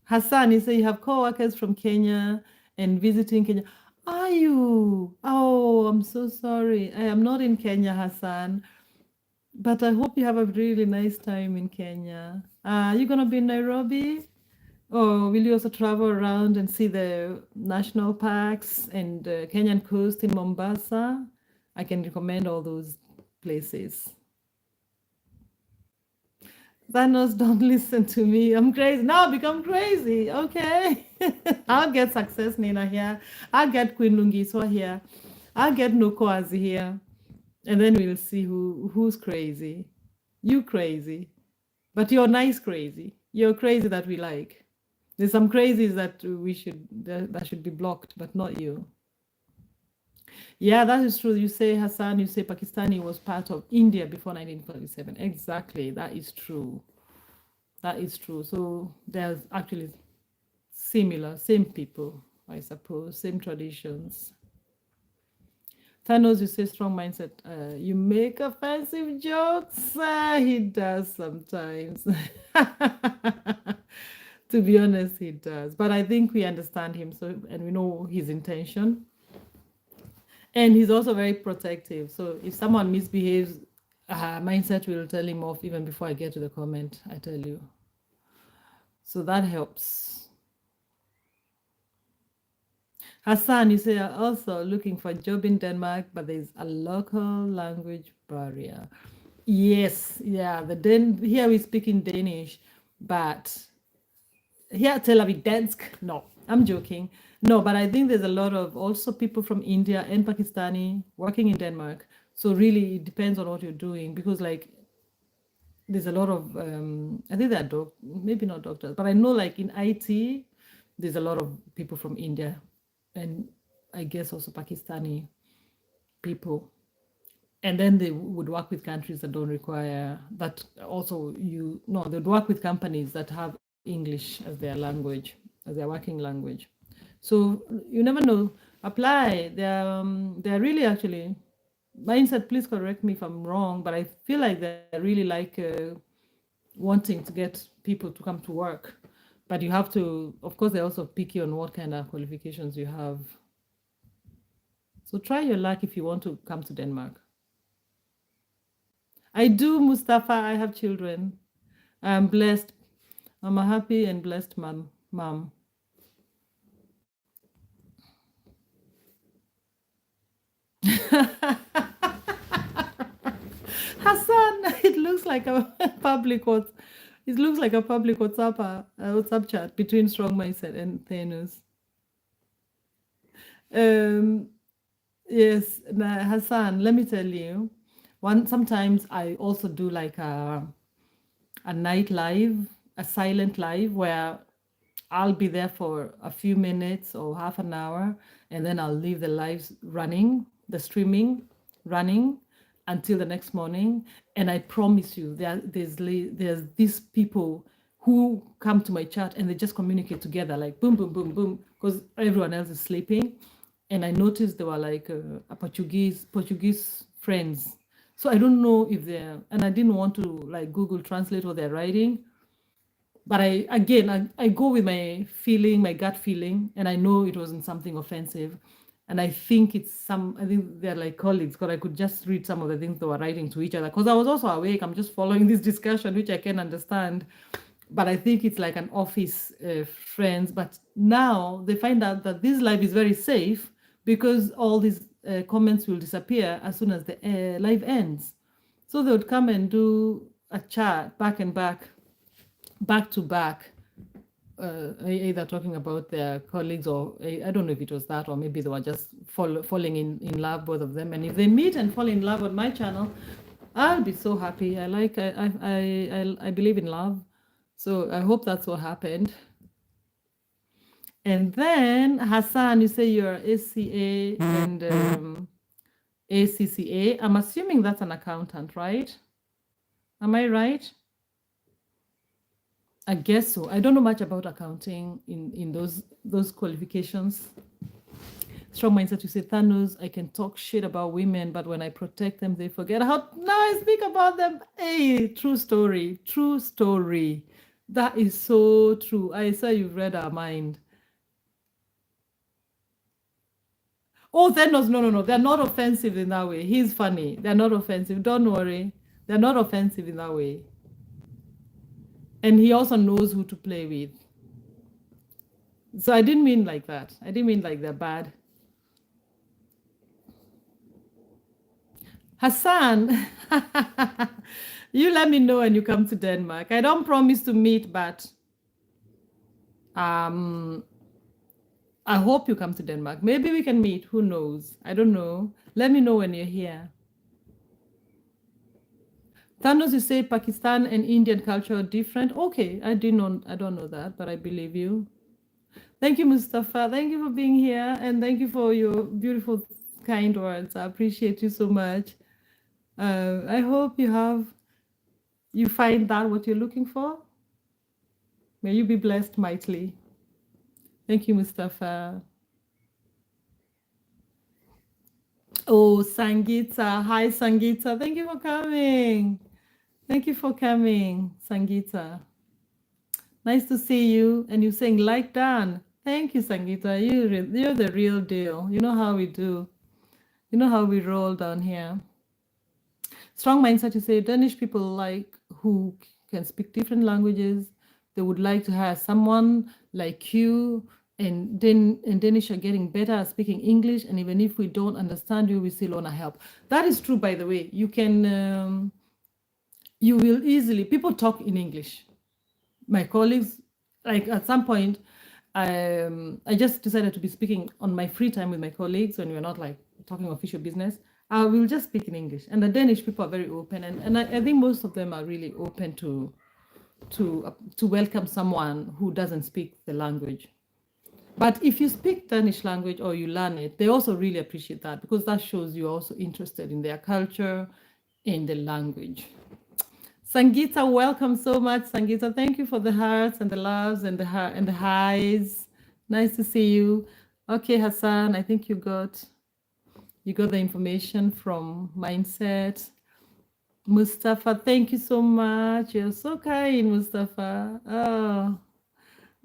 Hassan, you say you have co-workers from Kenya and visiting Kenya. Are you? Oh, I'm so sorry. I am not in Kenya, Hassan. But I hope you have a really nice time in Kenya. Are you going to be in Nairobi? Or will you also travel around and see the national parks and the Kenyan coast in Mombasa? I can recommend all those places. Thanos, don't listen to me. I'm crazy. Now I become crazy. Okay. I'll get Success Nina here. I'll get Queen Lungiswa here. I'll get Nukoazi here. And then we'll see who's crazy. You crazy. But you're nice crazy. You're crazy that we like. There's some crazies that that should be blocked, but not you. Yeah, that is true. You say Hassan, you say Pakistani was part of India before 1947. Exactly. That is true. That is true. So there's actually same people, I suppose, same traditions. Thanos, you say strong mindset. You make offensive jokes. He does sometimes. To be honest, he does. But I think we understand him, and we know his intention. And he's also very protective. So if someone misbehaves, mindset will tell him off even before I get to the comment, I tell you. So that helps. Hassan, you say also looking for a job in Denmark, but there's a local language barrier. Yes, yeah. Here we speak in Danish, but here Tel Aviv Dansk. No, I'm joking. No, but I think there's a lot of also people from India and Pakistani working in Denmark. So really, it depends on what you're doing because like there's a lot of I think there are maybe not doctors, but I know like in IT there's a lot of people from India, and I guess also Pakistani people. And then they would work with countries that don't require that. Also, they'd work with companies that have English as their language, as their working language. So you never know. Apply. They're really actually mindset. Please correct me if I'm wrong, but I feel like they're really like wanting to get people to come to work. But you have to, of course, they're also picky on what kind of qualifications you have. So try your luck if you want to come to Denmark. I do, Mustafa. I have children. I'm blessed. I'm a happy and blessed mom. Hassan, it looks like a public what it looks like a public WhatsApp chat between Strong Mindset and Thanos. Um, yes, Hassan, let me tell you. Sometimes I also do like a night live, a silent live where I'll be there for a few minutes or half an hour, and then I'll leave the lives running, the streaming running until the next morning. And I promise you, there's these people who come to my chat and they just communicate together, like boom, boom, boom, boom, because everyone else is sleeping. And I noticed they were like a Portuguese friends. So I don't know if they're, and I didn't want to like Google Translate what they're writing, but I go with my feeling, my gut feeling, and I know it wasn't something offensive. And I think I think they're like colleagues, because I could just read some of the things they were writing to each other. Because I was also awake, I'm just following this discussion, which I can understand. But I think it's like an office friends. But now they find out that this live is very safe because all these comments will disappear as soon as the live ends. So they would come and do a chat back and back to back, either talking about their colleagues, or I don't know if it was that, or maybe they were just falling in love, both of them. And if they meet and fall in love on my channel, I'll be so happy. I believe in love, so I hope that's what happened. And then Hassan, you say you're ACA and ACCA. I'm assuming that's an accountant, right? Am I right? I guess so. I don't know much about accounting in those qualifications. Strong mindset, you say, Thanos, I can talk shit about women, but when I protect them, they forget how now I speak about them. Hey, true story. True story. That is so true. I saw you've read our mind. Oh, Thanos, no. They're not offensive in that way. He's funny. They're not offensive. Don't worry. They're not offensive in that way. And he also knows who to play with. So I didn't mean like that. I didn't mean like they're bad. Hassan, you let me know when you come to Denmark. I don't promise to meet, but I hope you come to Denmark. Maybe we can meet. Who knows? I don't know. Let me know when you're here. Thanos, you say Pakistan and Indian culture are different. Okay, I don't know that, but I believe you. Thank you, Mustafa. Thank you for being here, and thank you for your beautiful, kind words. I appreciate you so much. I hope you find that what you're looking for. May you be blessed mightily. Thank you, Mustafa. Oh, Sangita. Hi, Sangita. Thank you for coming. Thank you for coming, Sangita. Nice to see you. And you're saying, like Dan. Thank you, Sangita. You're the real deal. You know how we do. You know how we roll down here. Strong mindset, you say, Danish people like who can speak different languages. They would like to hire someone like you. And Danish are getting better at speaking English. And even if we don't understand you, we still want to help. That is true, by the way. You can, you will easily, people talk in English. My colleagues, like at some point, I just decided to be speaking on my free time with my colleagues when we're not like talking official business. I will just speak in English. And the Danish people are very open. And I think most of them are really open to welcome someone who doesn't speak the language. But if you speak Danish language or you learn it, they also really appreciate that because that shows you're also interested in their culture, in the language. Sangeeta, welcome so much, Sangeeta. Thank you for the hearts and the loves and the highs. Nice to see you. Okay, Hassan, I think you got the information from Mindset. Mustafa, thank you so much. You're so kind, Mustafa. Oh,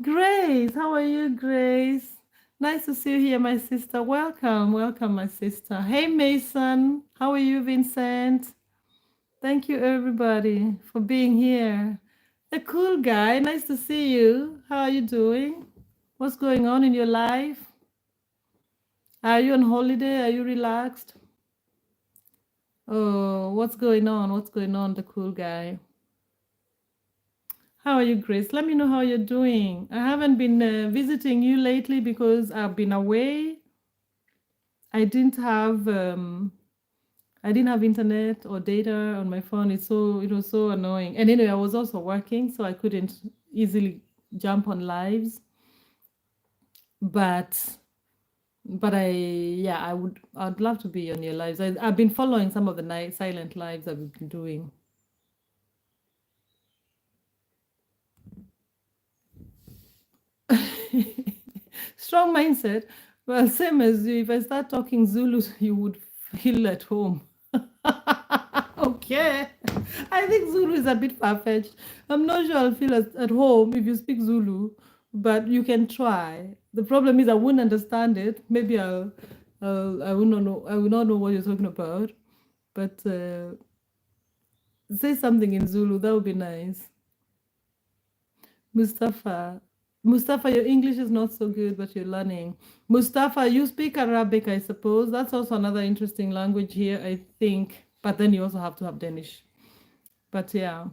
Grace, how are you, Grace? Nice to see you here, my sister. Welcome, my sister. Hey, Mason, how are you, Vincent? Thank you, everybody, for being here. The cool guy, nice to see you. How are you doing? What's going on in your life? Are you on holiday? Are you relaxed? Oh, what's going on? What's going on, the cool guy? How are you, Grace? Let me know how you're doing. I haven't been visiting you lately because I've been away. I didn't have internet or data on my phone. It was so annoying. And anyway, I was also working, so I couldn't easily jump on lives. But I'd love to be on your lives. I've been following some of the silent lives that we've been doing. Strong mindset. Well, same as you. If I start talking Zulu, you would feel at home. Okay. I think Zulu is a bit far-fetched. I'm not sure I'll feel at home if you speak Zulu, but you can try. The problem is I wouldn't understand it. Maybe I will not know what you're talking about. But say something in Zulu. That would be nice. Mustafa, your English is not so good, but you're learning. Mustafa, you speak Arabic, I suppose. That's also another interesting language here, I think. But then you also have to have Danish. But yeah.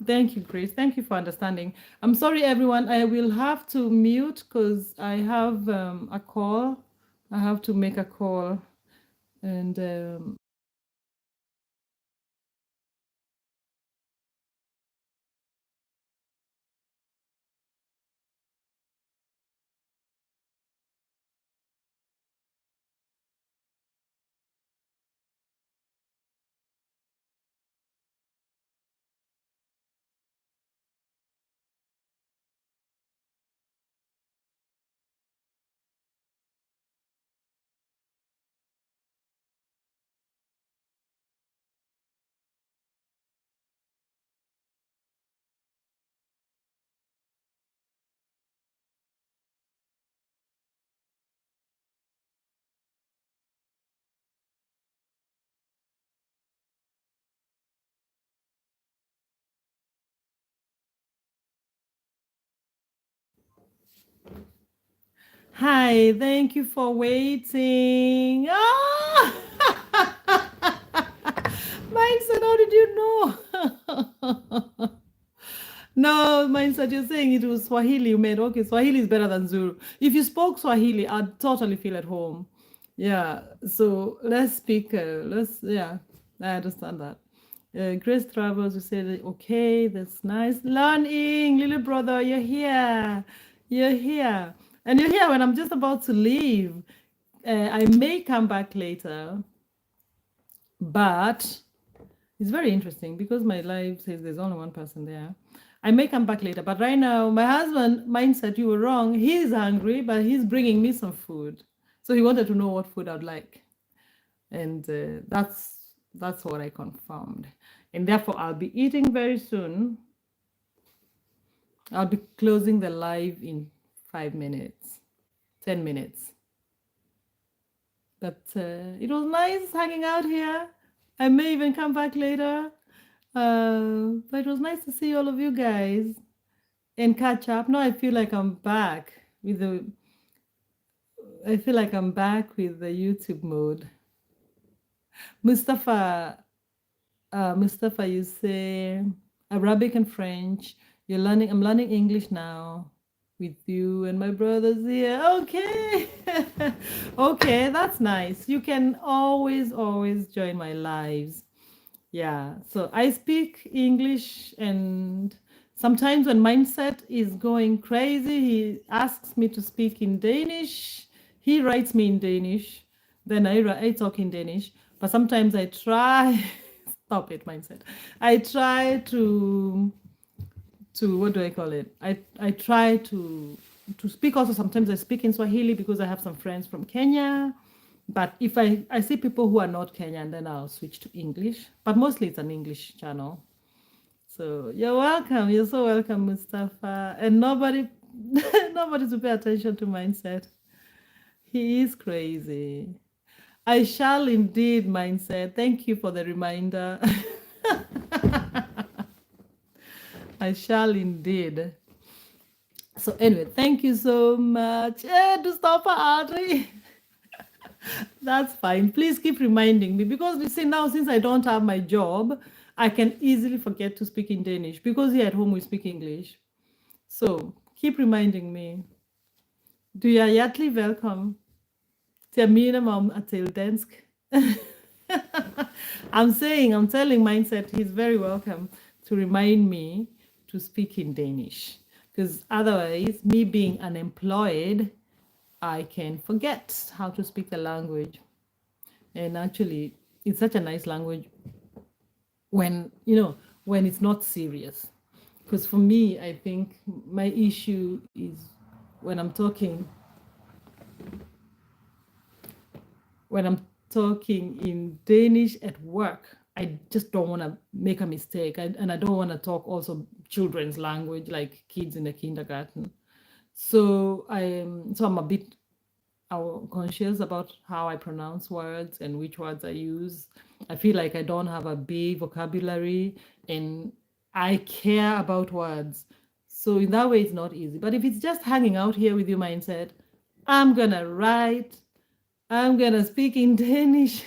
Thank you, Grace. Thank you for understanding. I'm sorry, everyone. I will have to mute because I have a call. I have to make a call. And hi, thank you for waiting. Ah! Mindset, how did you know? No, Mindset, you're saying it was Swahili you made. Okay, Swahili is better than Zulu. If you spoke Swahili, I'd totally feel at home. Yeah, so let's speak. I understand that. Grace Travels, you said, okay, that's nice. Learning, little brother, you're here. You're here. And you're here when I'm just about to leave. I may come back later, but it's very interesting because my life says there's only one person there. I may come back later, but right now, my husband, Mindset, you were wrong. He's hungry, but he's bringing me some food. So he wanted to know what food I'd like. And that's what I confirmed. And therefore, I'll be eating very soon. I'll be closing the live in 5 minutes, 10 minutes. But it was nice hanging out here. I may even come back later. But it was nice to see all of you guys and catch up. Now I feel like I'm back with the YouTube mode. Mustafa, you say Arabic and French. I'm learning English now with you and my brothers here. Okay. Okay, that's nice. You can always join my lives. Yeah, so I speak English and Sometimes when mindset is going crazy, he asks me to speak in Danish. He writes me in Danish. Then I talk in Danish. But sometimes I try, stop it, mindset. I try to what do I call it? I try to speak also. Sometimes I speak in Swahili because I have some friends from Kenya. But if I see people who are not Kenyan, then I'll switch to English. But mostly it's an English channel. So you're welcome. You're so welcome, Mustafa. And nobody nobody to pay attention to mindset. He is crazy. I shall indeed, mindset. Thank you for the reminder. I shall indeed. So anyway, thank you so much. Mustafa Adri. That's fine. Please keep reminding me because you see now since I don't have my job, I can easily forget to speak in Danish because here at home we speak English. So keep reminding me. Du er hjertelig velkommen til at minde mig om at tale dansk. I'm telling mindset he's very welcome to remind me to speak in Danish because otherwise me being unemployed, I can forget how to speak the language. And actually, it's such a nice language when, when it's not serious. Because for me, I think my issue is when I'm talking in Danish at work, I just don't want to make a mistake. And I don't want to talk also children's language like kids in the kindergarten. So I'm a bit conscious about how I pronounce words and which words I use. I feel like I don't have a big vocabulary and I care about words. So in that way, it's not easy. But if it's just hanging out here with your mindset, I'm going to write, I'm going to speak in Danish.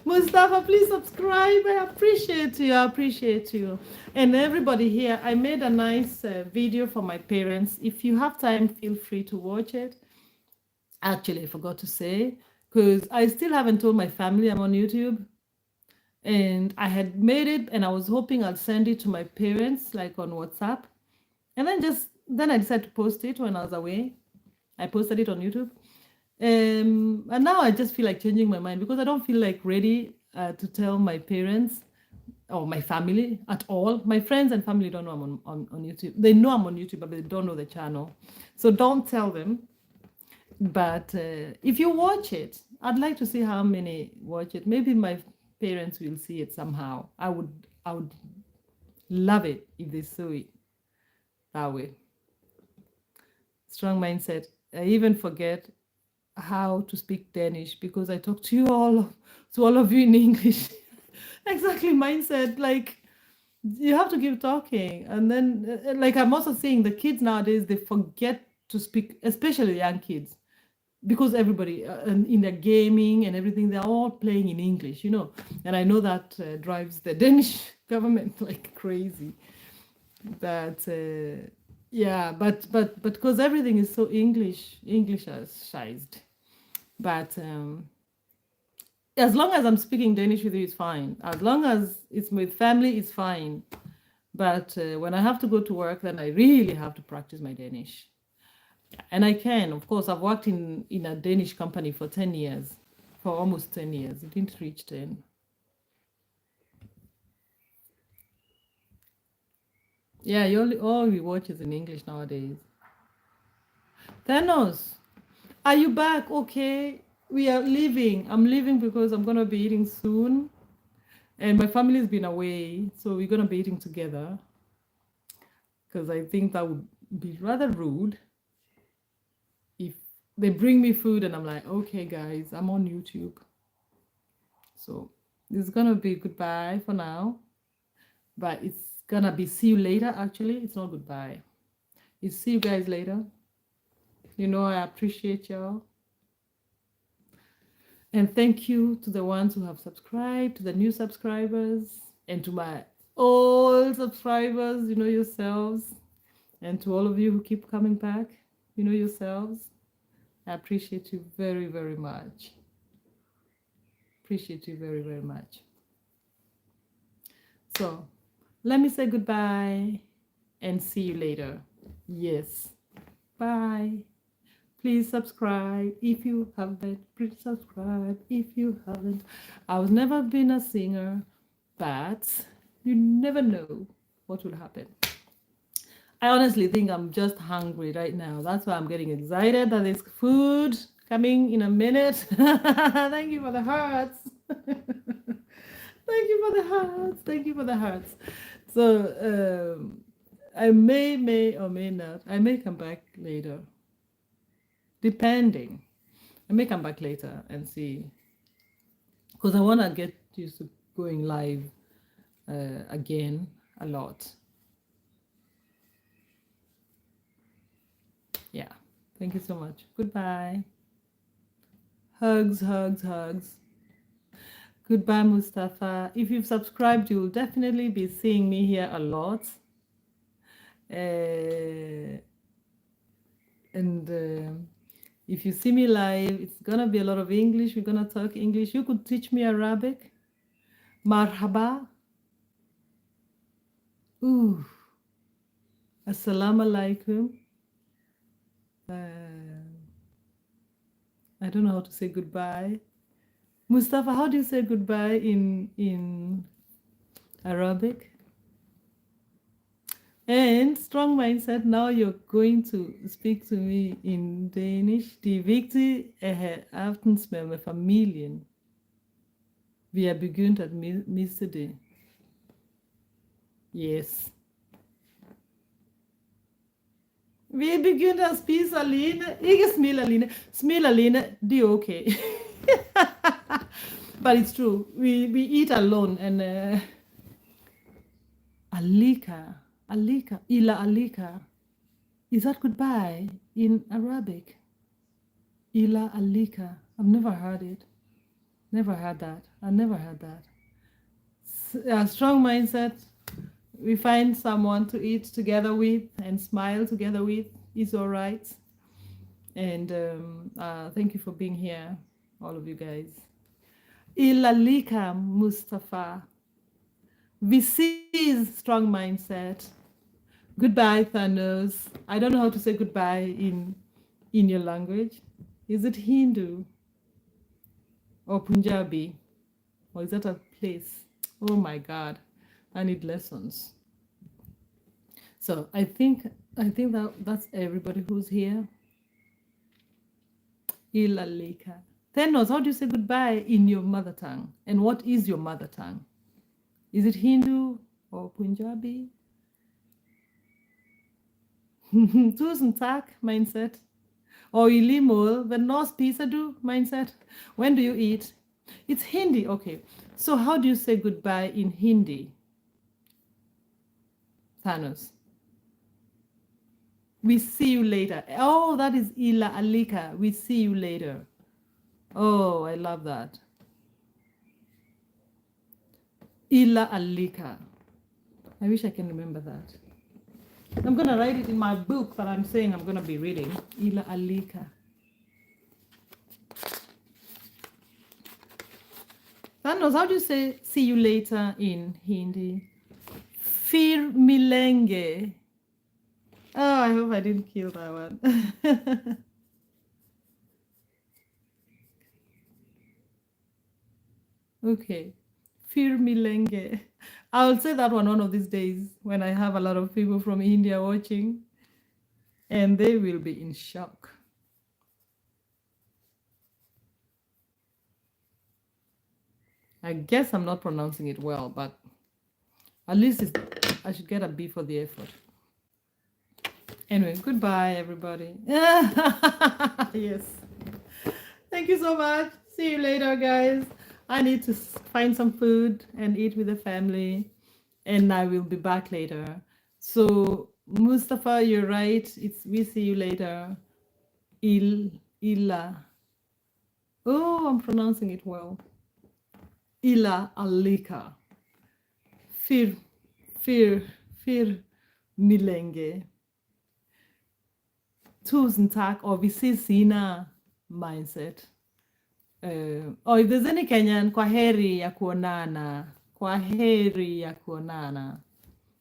Mustafa, please subscribe. I appreciate you. I appreciate you. And everybody here, I made a nice video for my parents. If you have time, feel free to watch it. Actually, I forgot to say, because I still haven't told my family I'm on YouTube. And I had made it and I was hoping I'll send it to my parents, like on WhatsApp. And then I decided to post it when I was away. I posted it on YouTube. And now I just feel like changing my mind because I don't feel like ready to tell my parents or my family at all. My friends and family don't know I'm on YouTube. They know I'm on YouTube, but they don't know the channel. So don't tell them. But if you watch it, I'd like to see how many watch it. Maybe my parents will see it somehow. I would love it if they saw it that way. Strong mindset. I even forget how to speak Danish because I talk to all of you in English. Exactly, mindset. Like you have to keep talking, and then like I'm also seeing the kids nowadays they forget to speak, especially young kids, because everybody in their gaming and everything they're all playing in English, and I know that drives the Danish government like crazy. But yeah, but because everything is so Englishized. But as long as I'm speaking Danish with you, it's fine. As long as it's with family, it's fine. But when I have to go to work, then I really have to practice my Danish. And I can, of course, I've worked in a Danish company for 10 years, for almost 10 years. It didn't reach 10. Yeah, all we watch is in English nowadays. Thanos, are you back? Okay, we are leaving. I'm leaving because I'm going to be eating soon. And my family's been away, so we're going to be eating together. Because I think that would be rather rude if they bring me food and I'm like, okay, guys, I'm on YouTube. So this is going to be goodbye for now. But it's going to be see you later, actually. It's not goodbye. It's see you guys later. I appreciate y'all. And thank you to the ones who have subscribed, to the new subscribers, and to my old subscribers, yourselves. And to all of you who keep coming back, yourselves. I appreciate you very, very much. Appreciate you very, very much. So Let me say goodbye and see you later. Yes. Bye. Please subscribe if you haven't. Please subscribe if you haven't. I've never been a singer, but you never know what will happen. I honestly think I'm just hungry right now. That's why I'm getting excited that there's food coming in a minute. Thank you for the hearts. Thank you for the hearts. Thank you for the hearts. So I may or may not. I may come back later, depending. I may come back later and see, because I want to get used to going live again a lot. Yeah. Thank you so much. Goodbye. Hugs, hugs, hugs. Goodbye, Mustafa. If you've subscribed, you'll definitely be seeing me here a lot. If you see me live, it's gonna be a lot of English. We're gonna talk English. You could teach me Arabic. Marhaba. Ooh. Assalamu alaikum. I don't know how to say goodbye. Mustafa, how do you say goodbye in Arabic? And strong mindset, now you're going to speak to me in Danish. Die vigtige aftensmad med familien. Vi er begyndt at miste det. Yes. Vi er begyndt at spise alene. Ikke smile alene. Smile alene, det er okay. But it's true. We eat alone and Alika, ila alika. Is that goodbye in Arabic? Ila alika. I've never heard it. Never heard that. I never heard that. A strong mindset. We find someone to eat together with and smile together with is all right. And thank you for being here, all of you guys. Ilalika Mustafa. VC's strong mindset. Goodbye, Thanos. I don't know how to say goodbye in your language. Is it Hindu or Punjabi? Or is that a place? Oh my God, I need lessons. So I think that's everybody who's here. Ilalika. Thanos, how do you say goodbye in your mother tongue? And what is your mother tongue? Is it Hindu or Punjabi? Tusen tak, mindset. Or ilimol, when no pizza do, mindset. When do you eat? It's Hindi, okay. So how do you say goodbye in Hindi? Thanos. We see you later. Oh, that is Ila Alika. We see you later. Oh, I love that. Ila Alika. I wish I can remember that. I'm going to write it in my book that I'm saying I'm going to be reading. Ila Alika. Thanos, how do you say see you later in Hindi? Fir milenge. Oh, I hope I didn't kill that one. Okay. Fir milenge. I'll say that one of these days when I have a lot of people from India watching, and they will be in shock. I guess I'm not pronouncing it well, but at least I should get a B for the effort. Anyway, goodbye, everybody. Yes. Thank you so much. See you later, guys. I need to find some food and eat with the family, and I will be back later. So, Mustafa, you're right. We see you later. Ila. Oh, I'm pronouncing it well. Ila Alika. Fir milenge. Tusen tak, or visisina mindset. If there's any Kenyan, kwaheri ya kuonana. Kwaheri ya kuonana.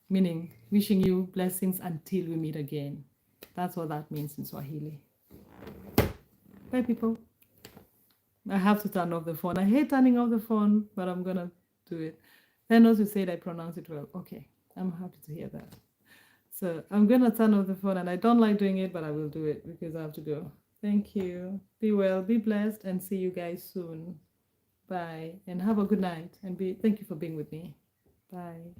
meaning wishing you blessings until we meet again. That's what that means in Swahili. Bye, people. I have to turn off the phone. I hate turning off the phone, but I'm going to do it. Then also said I pronounce it well. Okay, I'm happy to hear that. So I'm going to turn off the phone, and I don't like doing it, but I will do it because I have to go. Thank you. Be well, be blessed, and see you guys soon. Bye, and have a good night. And thank you for being with me. Bye.